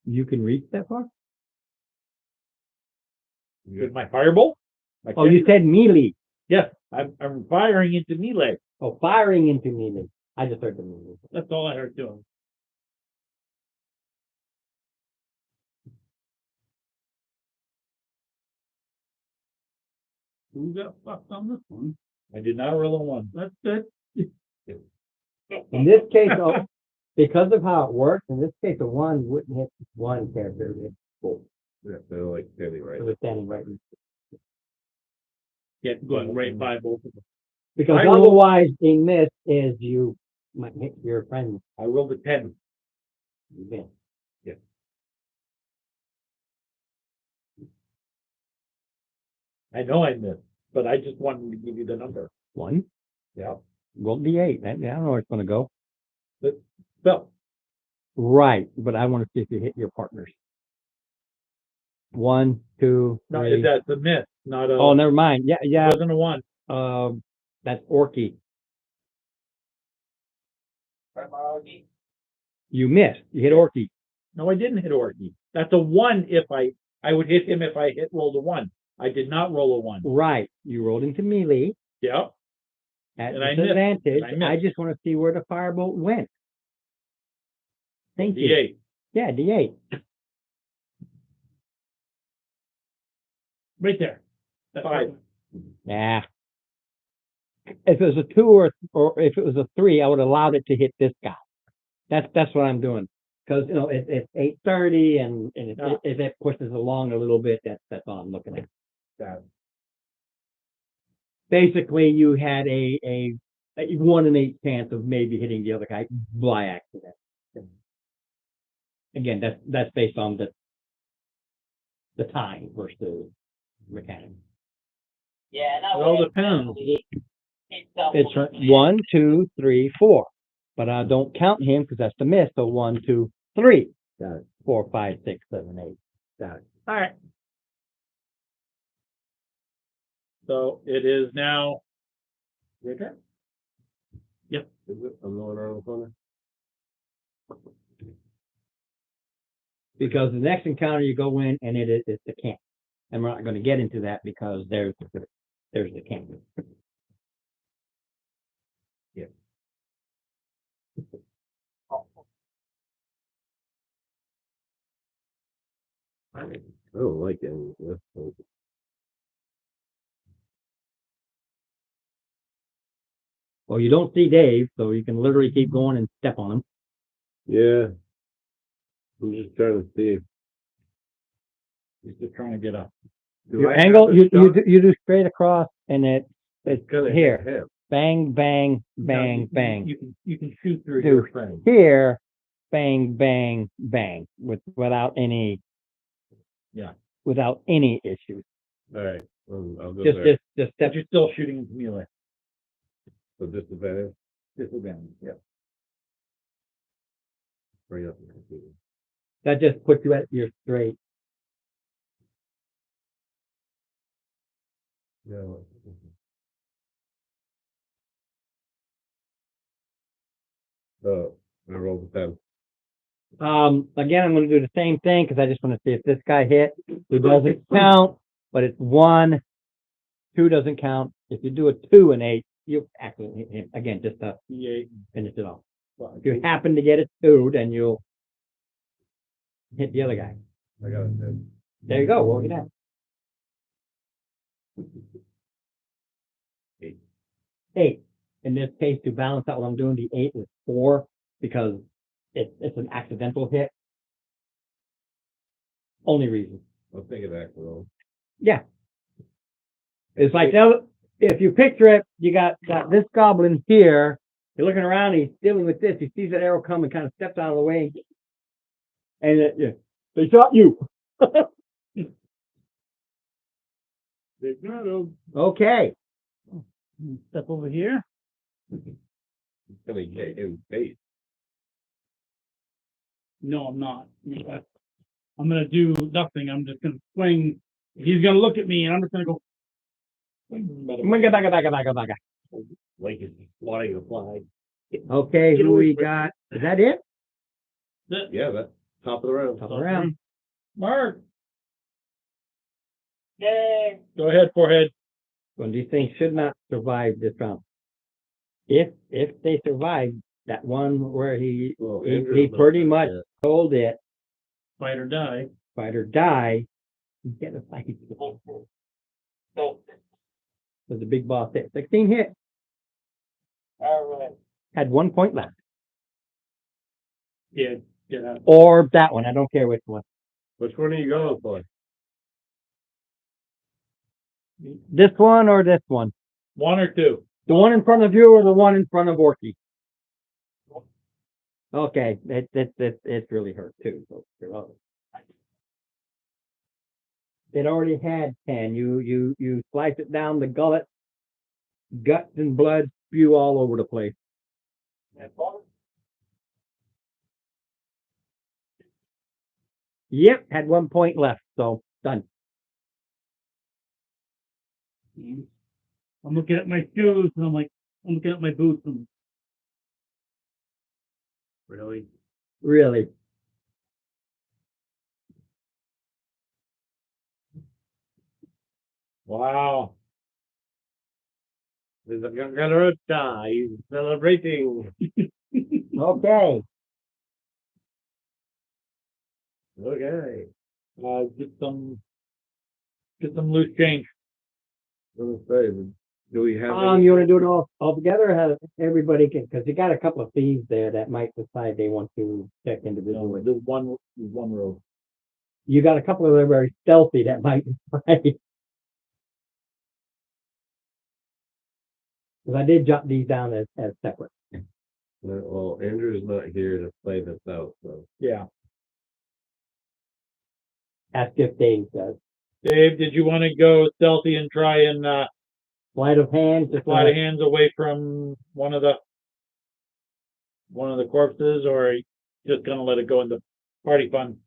You can reach that far?
With my firebolt. My
Oh, you said melee.
yes, I'm firing into melee.
Oh, firing into melee. I just heard the melee.
That's all I heard doing. Who got fucked on this one? I did not roll a one. That's good.
In this case, because of how it works, in this case, a one wouldn't hit one character. It hit both.
Yeah, they're like standing right.
It was standing right.
Yeah, going right by both of them.
Because
I will-
otherwise, being missed is you might hit your friend.
I rolled a 10.
You miss.
I know I missed, but I just wanted to give you the number.
One.
Yeah.
Roll D8. I don't know where it's going to go.
So,
Right, but I want to see if you hit your partners. 1, 2,
no,
3.
that's a miss, not a.
Oh, never mind. Yeah, yeah.
It wasn't a one.
That's Orky. You missed. You hit Orky.
No, I didn't hit Orky. That's a one if I would hit him if I rolled a one. I did not roll a one.
Right. You rolled into melee
Yeah.
at
And I missed.
disadvantage.
And I missed.
I just want to see where the firebolt went. Thank you.
D8.
Yeah, D8.
Right there. That's 5.
Nah. If it was a 2 or if it was a 3, I would have allowed it to hit this guy. That's what I'm doing. Because it's 8:30 and if it pushes along a little bit, that's all I'm looking at.
That.
Basically, you had a 1 in 8 chance of maybe hitting the other guy by accident. Again, that's based on the time versus mechanics.
Yeah,
It all depends.
It's 1, 2, 3, 4, but I don't count him because that's the miss. So 1, 2, 3. Got it. 4, 5, 6, 7, 8. Got it.
All right. So it is now. Your turn. Yep.
Is it? I'm going around the corner.
Because the next encounter you go in and it's the camp, and we're not going to get into that because there's the camp.
Yeah. I don't like any of this.
Well, you don't see Dave, so you can literally keep going and step on him.
Yeah. I'm just trying to see.
He's just trying to get up.
Do
Your
I have
angle,
a
you
shot?
do straight across, and it's
Gonna hit
here.
him.
Bang, bang,
No,
bang, bang.
You can shoot through
Do
your friend.
Here, bang, bang, bang, without any.
Yeah.
Without any issues.
All right. I'll go
Just
there.
step.
But you're still shooting into melee.
So disadvantage.
Disadvantage. Yeah.
Bring up the computer.
That just puts you at your straight.
No. Oh, I rolled a 10.
Again, I'm going to do the same thing because I just want to see if this guy hit. It doesn't count, but it's 1, 2 doesn't count. If you do a 2 and 8, you actually hit him again just to
D8.
finish it off. If you happen to get a 2, then you'll hit the other guy.
I got a 10.
There you go. Well, look at that.
8.
8. In this case, to balance out what I'm doing, the 8 is 4 because it's an accidental hit. Only reason.
I'll take it back, roll.
Yeah. It's like the if you picture it, you got this goblin here. You're looking around, he's dealing with this. He sees that arrow come and kind of steps out of the way. And they shot you.
They got him.
Okay.
Step over here.
It's gonna get in face.
No, I'm not. I'm gonna do nothing. I'm just gonna swing. He's gonna look at me, and I'm just gonna go.
Baga.
Like it's flying a flag.
Okay, who we got? Is that it?
Yeah, that top of the round.
Top of the round.
Mark,
Yay!
go ahead, forehead.
One of these things should not survive this round. If they survive, that one where he pretty much told it,
Fight or die.
fight or die, you get a fight.
So,
Was the big boss hit. 16 hit.
all right.
Had 1 point left.
Yeah, get out.
Or that one. I don't care which one.
Which one are you going for?
This one or this one?
One or two.
The one in front of you or the one in front of Orky? Okay, it really hurt too. So it already had 10. You slice it down the gullet, guts and blood spew all over the place. Yep, had 1 point left, so done.
I'm looking at my shoes, and I'm looking at my boots, and
Really?
Really.
Wow. There's a Gangarota. He's celebrating.
Okay.
Okay.
get some loose change.
I was gonna say, do we have?
You want to do it all together, or have everybody can? Because you got a couple of thieves there that might decide they want to check individually.
There's one row.
You got a couple that are very stealthy that might decide. Because I did jot these down as separate.
Well, Andrew's not here to play this out, so.
Yeah.
Ask if Dave does.
Dave, did you want to go stealthy and try and
Sleight of hand. Just
slide of hands away from one of the corpses, or are you just gonna let it go into party fun?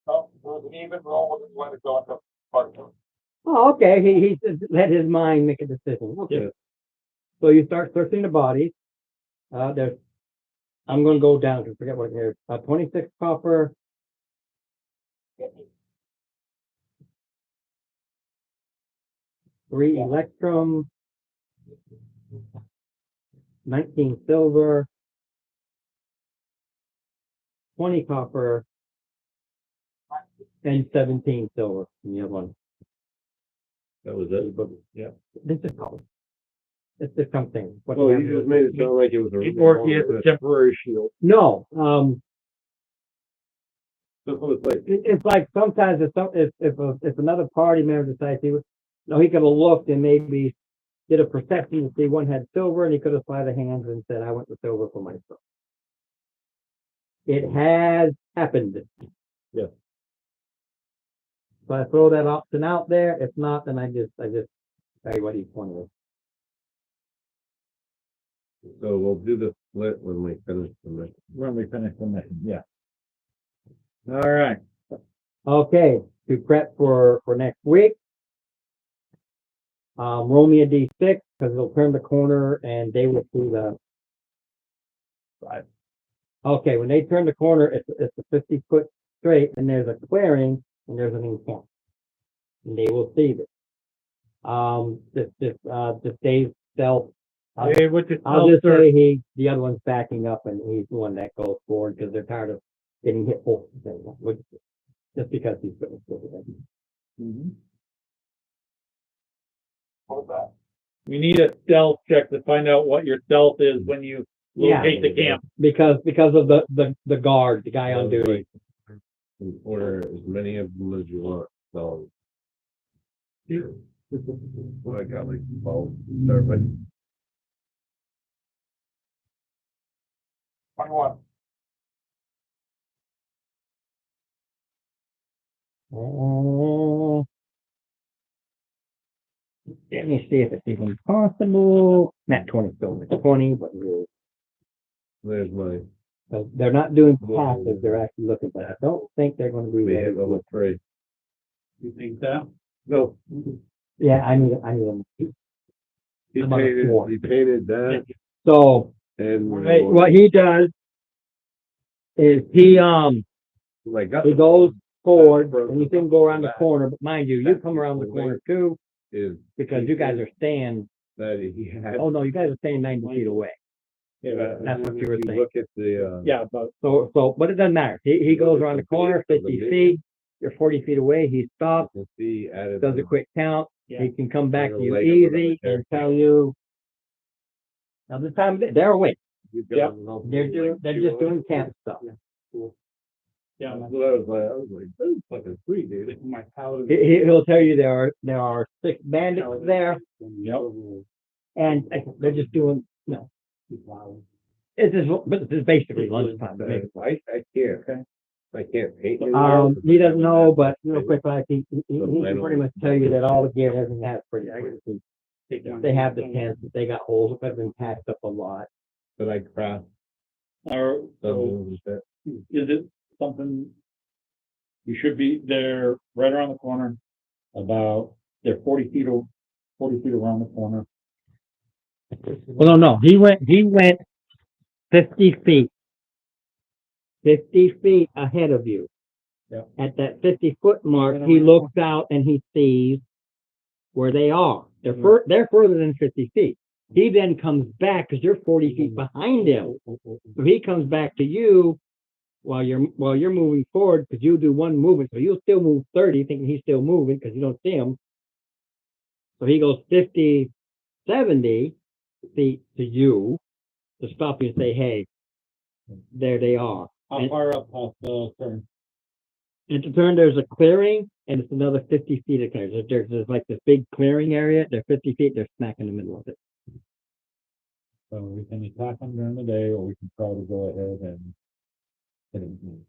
Oh, we'll even roll with want to go into part two.
Oh, okay. He just let his mind make a decision. Okay.
Yeah.
So you start searching the bodies. There's. I'm going to go down to forget what it is. 26 copper. 3 electrum. 19 silver. 20 copper. And 17 silver. And the other one.
That was it.
Yeah.
This is called. It's just something. What
Well,
do you
you
have?
just made it sound like it was a.
Or he has a temporary shield.
No.
So it's like,
It's like sometimes if another party member decides he could have looked and maybe did a perception to see one had silver, and he could have slid the hands and said, "I went with silver for myself." It has happened.
Yeah.
So I throw that option out there. If not, then I just tell you what each one is.
so we'll do the split when we finish the mission.
When we finish the mission, yeah. All right.
Okay, to prep for next week. Roll me a d6 because they'll turn the corner and they will see the.
5.
Okay, when they turn the corner, it's a 50-foot straight, and there's a clearing, and there's an encamp, and they will see this. This Dave's stealth.
Dave, what's your
I'll
stealth,
just
sir?
say the other one's backing up, and he's the one that goes forward because they're tired of getting hit full. Just because he's going to.
Mm-hmm.
What was that?
We need a stealth check to find out what your stealth is when you
Yeah.
locate the camp.
because of the guard, the guy on duty.
And order as many of them as you want, so. Well, I got like 12, start with
21.
Let me see if it's even possible. Not 20, still 20, but
there's my,
they're not doing passive. They're actually looking, but I don't think they're going to be
we
ready.
hit level 3.
You think that?
No,
Yeah, I need them.
he
I'm on a 4.
painted that
So
and.
what he does is he
Like,
goes forward and you can go around the corner, but mind you, you come around the corner too
is
because you guys are staying.
that he had.
Oh no, you guys are staying 90 feet away.
Yeah,
That's what you were
if
saying.
Look at the,
Yeah, but
So, but it doesn't matter. He goes around the corner 50 feet. You're 40 feet away. He stops,
see, added.
does a quick count.
Yeah.
He can come back to you
Like,
easy and tell you. Now this time they're awake.
Yeah.
They're just doing camp stuff.
yeah,
That's what I was like, that's fucking sweet, dude.
my paladin.
He'll tell you there are 6 bandits there,
Yep.
and they're just doing It's just, but this is basically lunchtime.
I can't. I can't paint.
He doesn't know, but real quick, like he can pretty much tell you that all the gear everything has pretty accuracy. They have the tents, they got holes that have been patched up a lot.
But I craft
Or, so
something that.
is it something you should be there right around the corner? They're 40 feet around the corner.
Well, no, he went 50 feet. 50 feet ahead of you.
Yeah.
At that 50-foot mark, he looks out and he sees where they are. They're further than 50 feet. He then comes back because you're 40 feet behind him. So he comes back to you while you're moving forward because you do one movement. So you'll still move 30, thinking he's still moving because you don't see him. So he goes 50, 70 feet to you to stop you and say, hey, there they are.
How far up off the turn?
And to turn, there's a clearing, and it's another 50 feet of clearing. There's like this big clearing area. They're 50 feet. They're smack in the middle of it.
So we can attack them during the day, or we can try to go ahead and hit them.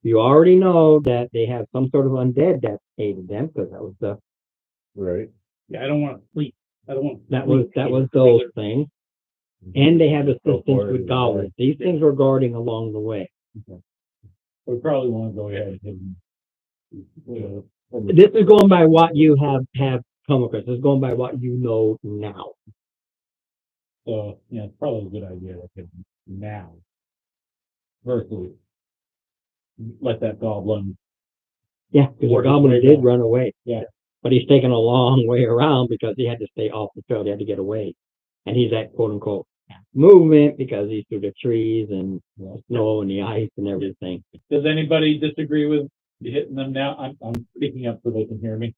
You already know that they have some sort of undead that aided them because that was
Right.
Yeah, I don't want to sleep. I don't want.
that was those things. And they have assistance with goblins. These things were guarding along the way.
We probably want to go ahead and hit them.
This is going by what you have come across. This is going by what you know now.
So, yeah, it's probably a good idea to hit them now. Versus let that goblin.
Yeah, because the
Work his
goblin
way
did
back.
run away.
Yeah.
But he's taken a long way around because he had to stay off the trail. He had to get away. And he's at quote unquote movement because he's through the trees and the snow and the ice and everything.
Does anybody disagree with hitting them now? I'm speaking up so they can hear me.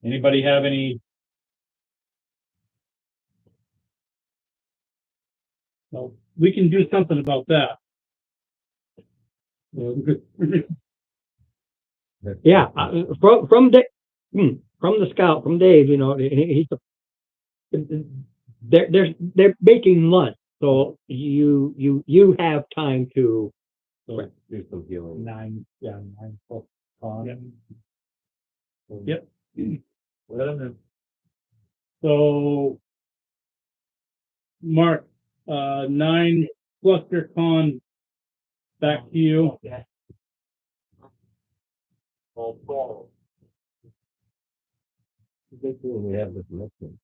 Anybody have any? No, we can do something about that.
Yeah, from the scout, from Dave, you know, they're making lunch, so you have time to.
So
Do some healing.
9 plus con. Yep. Well, so, Mark, 9 plus your con back to you.
We have this mission.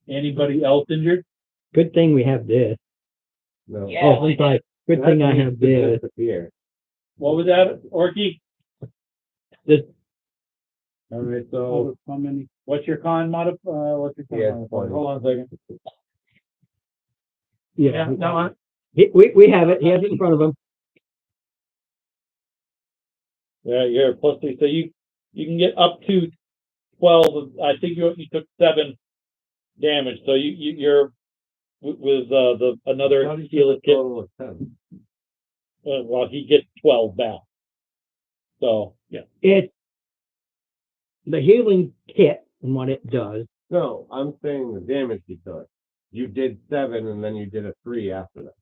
Anybody else injured?
Good thing we have this.
No.
Yeah.
Oh, it's like good thing I have this.
Disappear.
What was that, Orky?
This
All right, so how many? What's your con what's your con
Yeah,
modifier?
20.
Hold on a second.
yeah.
No,
We have it. He has it in front of him.
yeah, you're plus 3, so you can get up to 12. I think you took 7 damage. So you're with another
How did you
healer
get a
kit.
total of 10?
Well, he gets 12 back. So yeah,
It's the healing kit and what it does.
No, I'm saying the damage he took. You did 7 and then you did a 3 after that.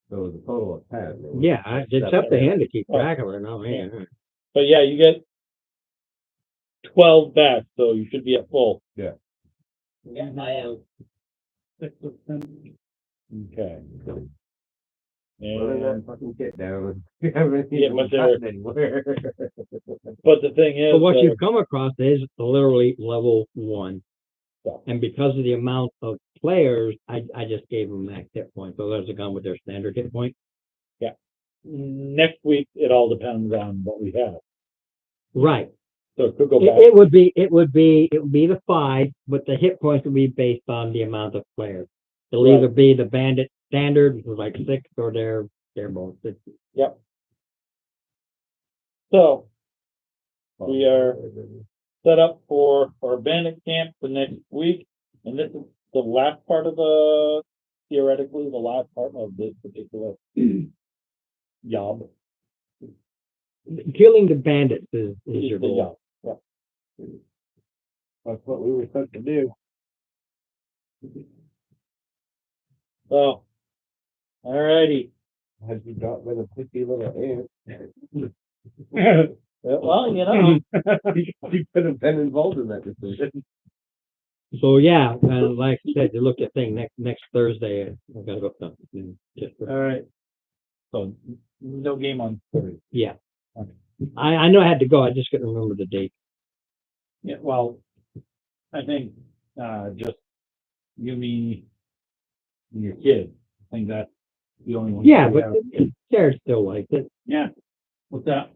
So it was a total of 10. It was
Yeah, it's up to him to keep
Oh.
track of it. No, man.
but yeah, you get 12 back, so you should be at full.
Yeah.
Yeah, I am.
6 of 10. Okay.
Put that
And,
fucking kit down. You haven't
Yeah,
even
but they're-
gotten anywhere.
but the thing is,
But what you've come across is literally level 1.
Yeah.
And because of the amount of players, I just gave them max hit point. So there's a gun with their standard hit point.
next week it all depends on what we have.
Right.
So it could go
It,
back.
it would be the 5, but the hit points would be based on the amount of players. It'll
Right.
either be the bandit standard, which is like 6, or their both 60.
Yep. So we are set up for our bandit camp for next week, and this is the last part of theoretically the last part of this particular job.
Killing the bandits is your
The
goal.
job. Yeah.
That's what we were set to do.
So, alrighty.
Had you not been a picky little ant,
Well, you know,
you could have been involved in that decision.
So yeah, and like I said, you look at thing next Thursday. I gotta go.
all right. So no game on Thursday.
Yeah.
Okay.
I know I had to go. I just couldn't remember the date.
Yeah. Well, I think just you, me, and your kid. I think that's the only one.
Yeah,
we
but
have.
Sarah still likes it.
Yeah. What's that?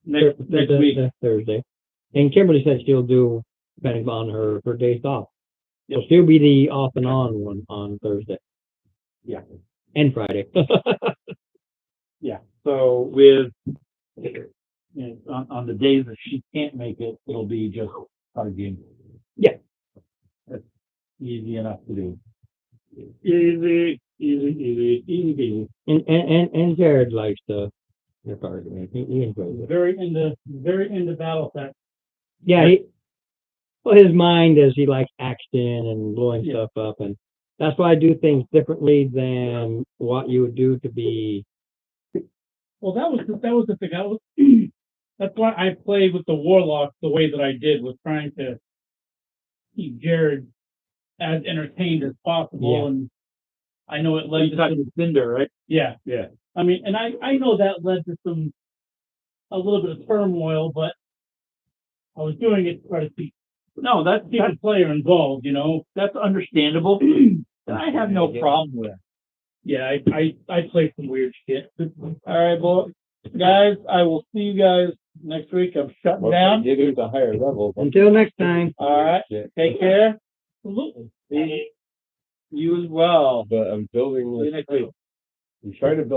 Next
The-
week.
the Thursday. And Kimberly said she'll do depending on her days off. So she'll be the off and on one on Thursday.
Yeah.
And Friday.
Yeah. So with on the days that she can't make it, it'll be just card game.
Yeah.
That's easy enough to do. Easy.
and Jared likes the card game. He enjoys it.
Very into battle tech.
Yeah, well, his mind is he likes action and blowing stuff up, and that's why I do things differently than what you would do to be.
Well, that was the thing. That's why I played with the warlock the way that I did, was trying to keep Jared as entertained as possible.
Yeah.
And I know it led
You
to
talking
some,
Cinder, right?
yeah.
Yeah.
I mean, and I know that led to a little bit of turmoil, but I was doing it to try to keep the player involved, you know.
That's understandable. And I have no problem with it.
Yeah, I played some weird shit.
All right, boy. Guys, I will see you guys next week. I'm shutting down.
Get into higher levels.
Until next time.
All right. Take care.
Absolutely.
You as well.
But I'm building
See you
this.
next week.
I'm trying to build